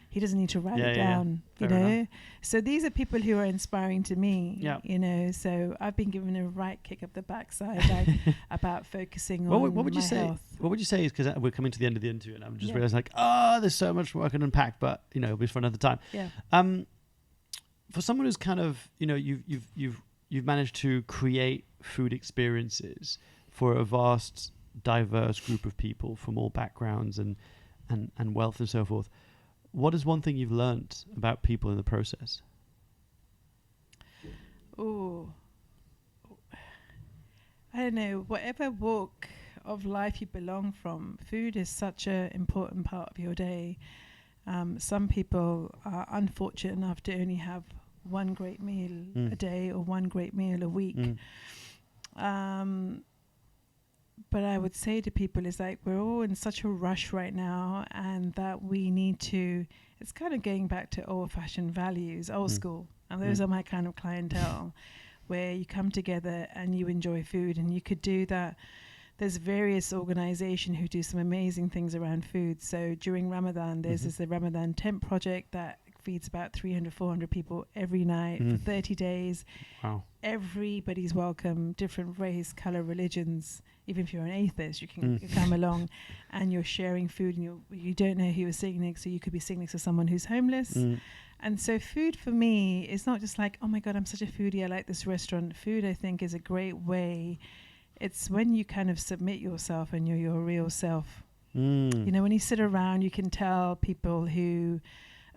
He doesn't need to write it down, enough. So these are people who are inspiring to me, so I've been given a right kick up the backside about focusing on what would my you say? health. What would you say is, because we're coming to the end of the interview and I'm just realizing there's so much more I can unpack, but it'll be for another time. For someone who's kind of, you've managed to create food experiences for a vast, diverse group of people from all backgrounds and wealth and so forth. What is one thing you've learnt about people in the process? Oh, I don't know. Whatever walk of life you belong from, food is such an important part of your day. Some people are unfortunate enough to only have one great meal a day or one great meal a week. But I would say to people is like, we're all in such a rush right now, and that we need to, it's kind of going back to old-fashioned values, old school. And those are my kind of clientele, where you come together and you enjoy food, and you could do that. There's various organizations who do some amazing things around food. So during Ramadan, there's the Ramadan Tent Project that feeds about 300, 400 people every night for 30 days. Wow. Everybody's welcome, different race, color, religions. Even if you're an atheist, you can come along, and you're sharing food, and you don't know who you're sitting next to. You could be sitting next to someone who's homeless. And so food for me is not just like, oh my God, I'm such a foodie, I like this restaurant. Food, I think, is a great way. It's when you kind of submit yourself and you're your real self. When you sit around, you can tell people who,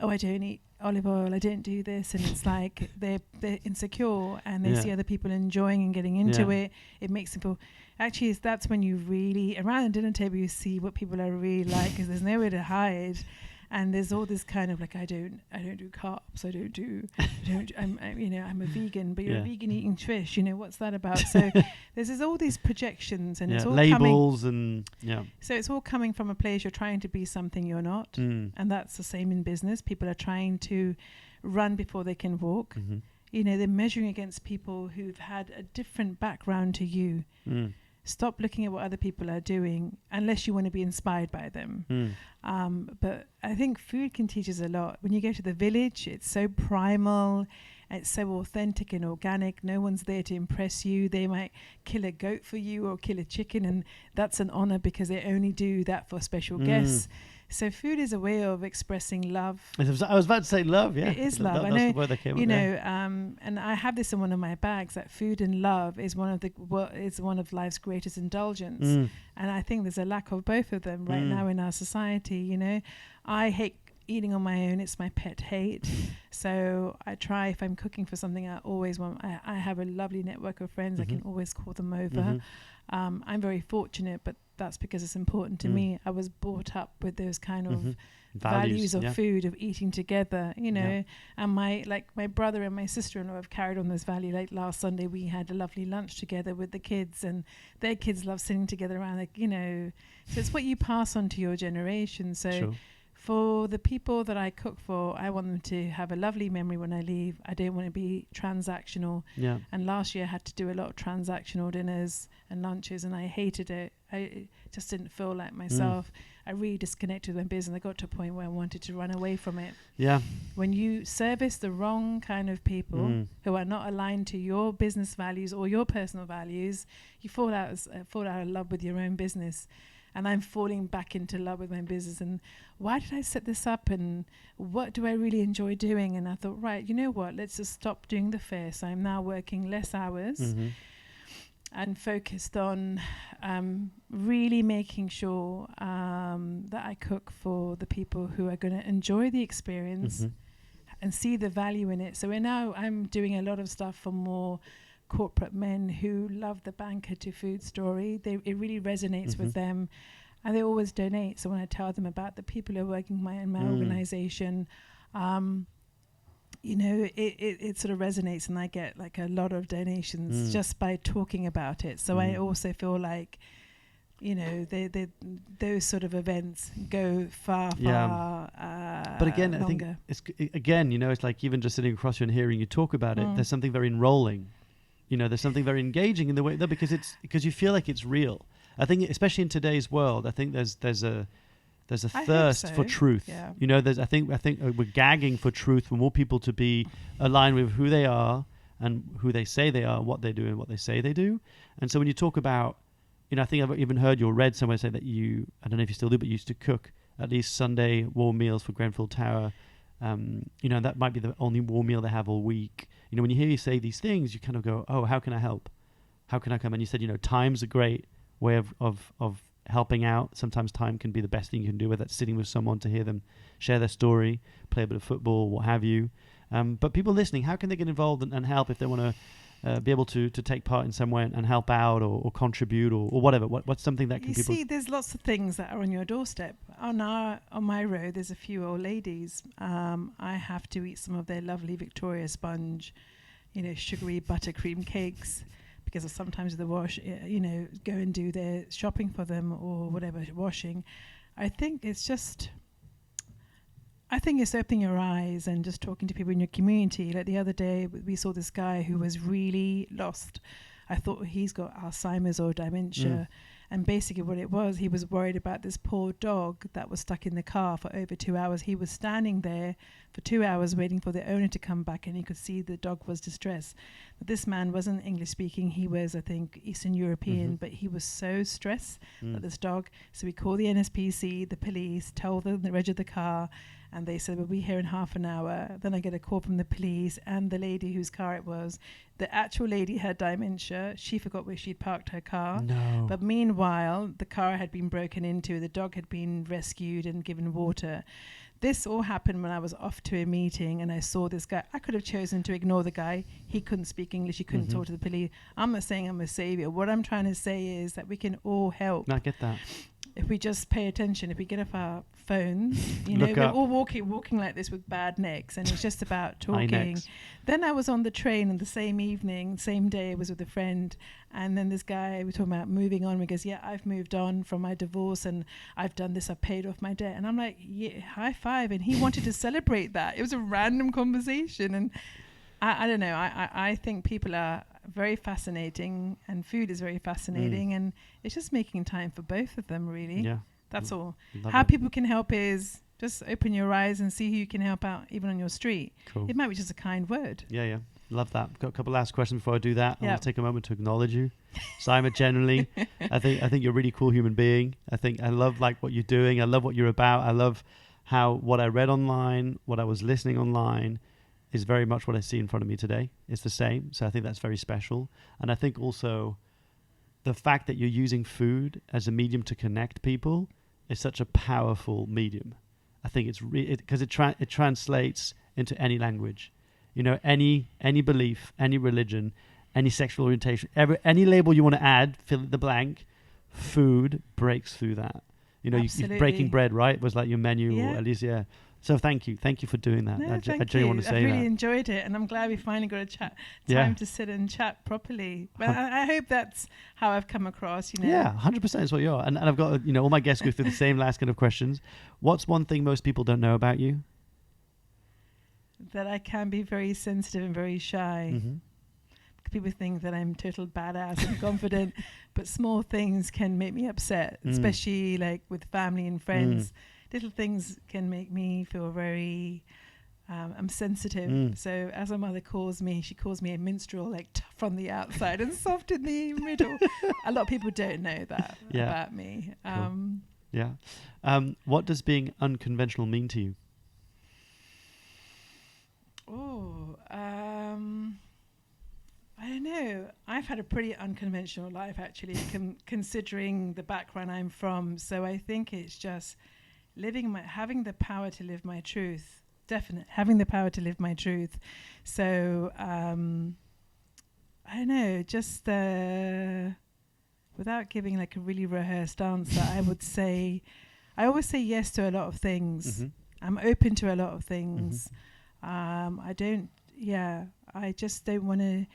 oh, I don't eat olive oil, I don't do this, and it's like they're insecure, and they see other people enjoying and getting into it. It makes them feel, actually that's when you really, around the dinner table, you see what people are really like, because there's nowhere to hide. And there's all this kind of like, I don't do carbs, I'm a vegan, but you're a vegan eating fish, what's that about? So there's all these projections, and it's all labels coming, so it's all coming from a place you're trying to be something you're not. And that's the same in business. People are trying to run before they can walk. They're measuring against people who've had a different background to you. Stop looking at what other people are doing unless you want to be inspired by them. But I think food can teach us a lot. When you go to the village, it's so primal, it's so authentic and organic. No one's there to impress you. They might kill a goat for you or kill a chicken, and that's an honor because they only do that for special guests. So food is a way of expressing love. I was about to say love, yeah. It is love. That's the word that came up, and I have this in one of my bags, that food and love is one of life's greatest indulgence. And I think there's a lack of both of them right now in our society. I hate eating on my own. It's my pet hate. So I try, if I'm cooking for something, I have a lovely network of friends. I can always call them over. I'm very fortunate, but that's because it's important to me. I was brought up with those kind of values of yeah. food, of eating together, you know. And my brother and my sister-in-law have carried on this value. Like last Sunday we had a lovely lunch together with the kids, and their kids love sitting together around, like, you know. So it's what you pass on to your generation. So Sure. For the people that I cook for, I want them to have a lovely memory when I leave. I don't want to be transactional. Yeah. And last year I had to do a lot of transactional dinners and lunches, and I hated it. I just didn't feel like myself. I really disconnected with my business. I got to a point where I wanted to run away from it. Yeah. When you service the wrong kind of people who are not aligned to your business values or your personal values, you fall out of love with your own business. And I'm falling back into love with my business. And why did I set this up? And what do I really enjoy doing? And I thought, right, you know what? Let's just stop doing the fair. So I'm now working less hours and focused on really making sure that I cook for the people who are going to enjoy the experience and see the value in it. So now I'm doing a lot of stuff for more corporate men who love the banker to food story. It really resonates with them, and they always donate. So when I tell them about the people who are working in my organization, you know, it sort of resonates, and I get like a lot of donations just by talking about it. So I also feel like, you know, those sort of events go far but again, longer. I think it's again, you know, it's like even just sitting across you and hearing you talk about it, there's something very enrolling. You know, there's something very engaging in the way, because you feel like it's real. I think, especially in today's world, I think there's a thirst for truth. Yeah. You know, I think we're gagging for truth, for more people to be aligned with who they are and who they say they are, what they do and what they say they do. And so when you talk about, you know, I think I've even heard you or read somewhere say that you, I don't know if you still do, but you used to cook at least Sunday warm meals for Grenfell Tower. You know, that might be the only warm meal they have all week. You know, when you hear you say these things, you kind of go, oh, how can I help? How can I come? And you said, you know, time's a great way of helping out. Sometimes time can be the best thing you can do, whether that's sitting with someone to hear them share their story, play a bit of football, what have you. But people listening, how can they get involved and help if they want to be able to take part in some way and help out or contribute or whatever? What's something that can people... You see, there's lots of things that are on your doorstep. On my road, there's a few old ladies. I have to eat some of their lovely Victoria sponge, you know, sugary buttercream cakes, because sometimes the wash, you know, go and do their shopping for them or whatever, washing. I think it's opening your eyes and just talking to people in your community. Like the other day, we saw this guy who was really lost. I thought he's got Alzheimer's or dementia. And basically what it was, he was worried about this poor dog that was stuck in the car for over 2 hours. He was standing there for 2 hours waiting for the owner to come back, and he could see the dog was distressed. But this man wasn't English speaking. He was, I think, Eastern European, but he was so stressed at this dog. So we called the NSPC, the police, told them the reg of the car, and they said, we'll be here in half an hour. Then I get a call from the police and the lady whose car it was. The actual lady had dementia. She forgot where she'd parked her car. No. But meanwhile, the car had been broken into. The dog had been rescued and given water. This all happened when I was off to a meeting and I saw this guy. I could have chosen to ignore the guy. He couldn't speak English. He couldn't talk to the police. I'm not saying I'm a savior. What I'm trying to say is that we can all help. I get that. If we just pay attention, if we get off our phones, you know, we're all walking like this with bad necks, and it's just about talking. Then I was on the train, and the same evening, same day, I was with a friend, and then this guy, we're talking about moving on. He goes, yeah, I've moved on from my divorce, and I've done this, I've paid off my debt. And I'm like, yeah, high five. And he wanted to celebrate that. It was a random conversation, and I don't know. I think people are very fascinating, and food is very fascinating, and it's just making time for both of them, really. Yeah, that's all. Love How it. people can help is just open your eyes and see who you can help out, even on your street. Cool. It might be just a kind word. Yeah, love that. Got a couple last questions before I do that. Yep. I want to take a moment to acknowledge you, Saima. Generally, I think you're a really cool human being. I love like what you're doing. I love what you're about. I love how what I read online, what I was listening online, is very much what I see in front of me today. It's the same. So I think that's very special. And I think also the fact that you're using food as a medium to connect people is such a powerful medium. I think it's because it translates into any language, you know, any belief, any religion, any sexual orientation, any label you want to add, fill in the blank. food breaks through that. You know, you breaking bread, right? Was like your menu, or at least, So thank you for doing that. No, I thank genuinely you. want to say I really that. enjoyed it, and I'm glad we finally got a time to sit and chat properly. But I hope that's how I've come across. You know. Yeah, 100% is what you are. And I've got all my guests go through the same last kind of questions. What's one thing most people don't know about you? That I can be very sensitive and very shy. Mm-hmm. People think that I'm total badass and confident, but small things can make me upset, especially like with family and friends. Little things can make me feel very I'm sensitive. So as my mother calls me, she calls me a minstrel, like tough on the outside and soft in the middle. A lot of people don't know that about me. Cool. What does being unconventional mean to you? I don't know. I've had a pretty unconventional life, actually, considering the background I'm from. So I think it's just having the power to live my truth. Definitely having the power to live my truth. So I don't know. Just without giving like a really rehearsed answer, I would say I always say yes to a lot of things. I'm open to a lot of things. I just don't want to.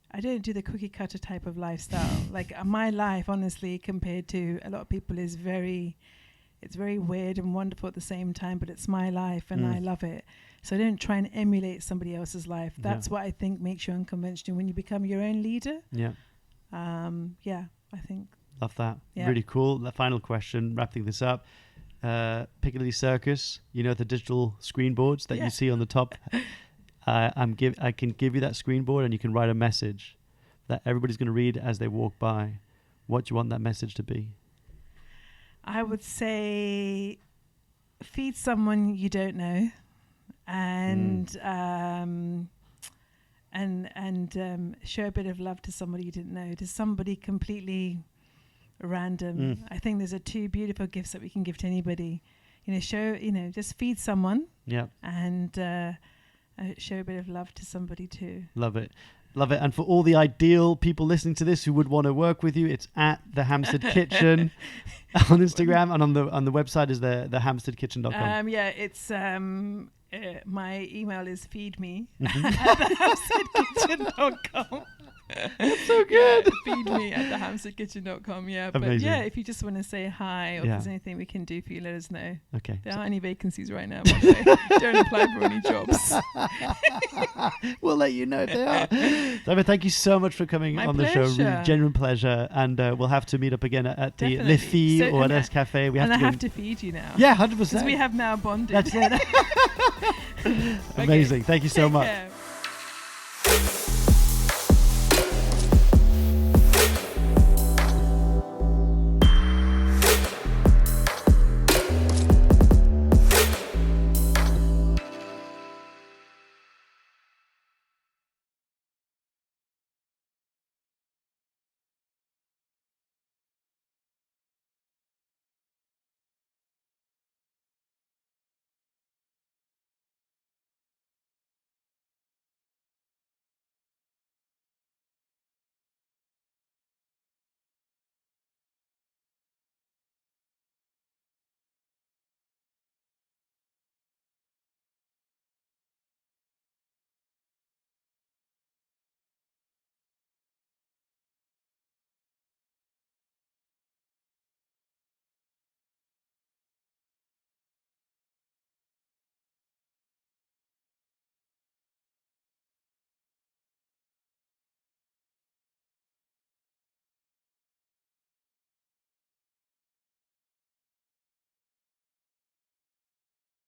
I don't do the cookie cutter type of lifestyle. Like my life, honestly, compared to a lot of people, it's very weird and wonderful at the same time. But it's my life, and I love it. So I don't try and emulate somebody else's life. That's what I think makes you unconventional. When you become your own leader. I think. Love that. Yeah. Really cool. The final question, wrapping this up. Piccadilly Circus. You know the digital screen boards that you see on the top. I can give you that screen board, and you can write a message that everybody's going to read as they walk by. What do you want that message to be? I would say, feed someone you don't know, and show a bit of love to somebody you didn't know, to somebody completely random. I think there's two beautiful gifts that we can give to anybody. Just feed someone. Yeah. And show a bit of love to somebody too. Love it. And for all the ideal people listening to this who would want to work with you, it's at the Hampstead Kitchen on Instagram, and on the website is the hampsteadkitchen.com. It's my email is feedme at thehampsteadkitchen.com. That's so good. Feed me at thehampsteadkitchen.com. Yeah. Amazing. But yeah, if you just want to say hi, or if there's anything we can do for you, let us know. Okay. There aren't any vacancies right now, by the way. Don't apply for any jobs. We'll let you know if they are. Saima, thank you so much for coming on the show. Really genuine pleasure. And we'll have to meet up again at the Le Fille or at S Cafe. I have to feed you now. Yeah, 100%. Because we have now bonded. That's it. Amazing. Thank you so much. Care.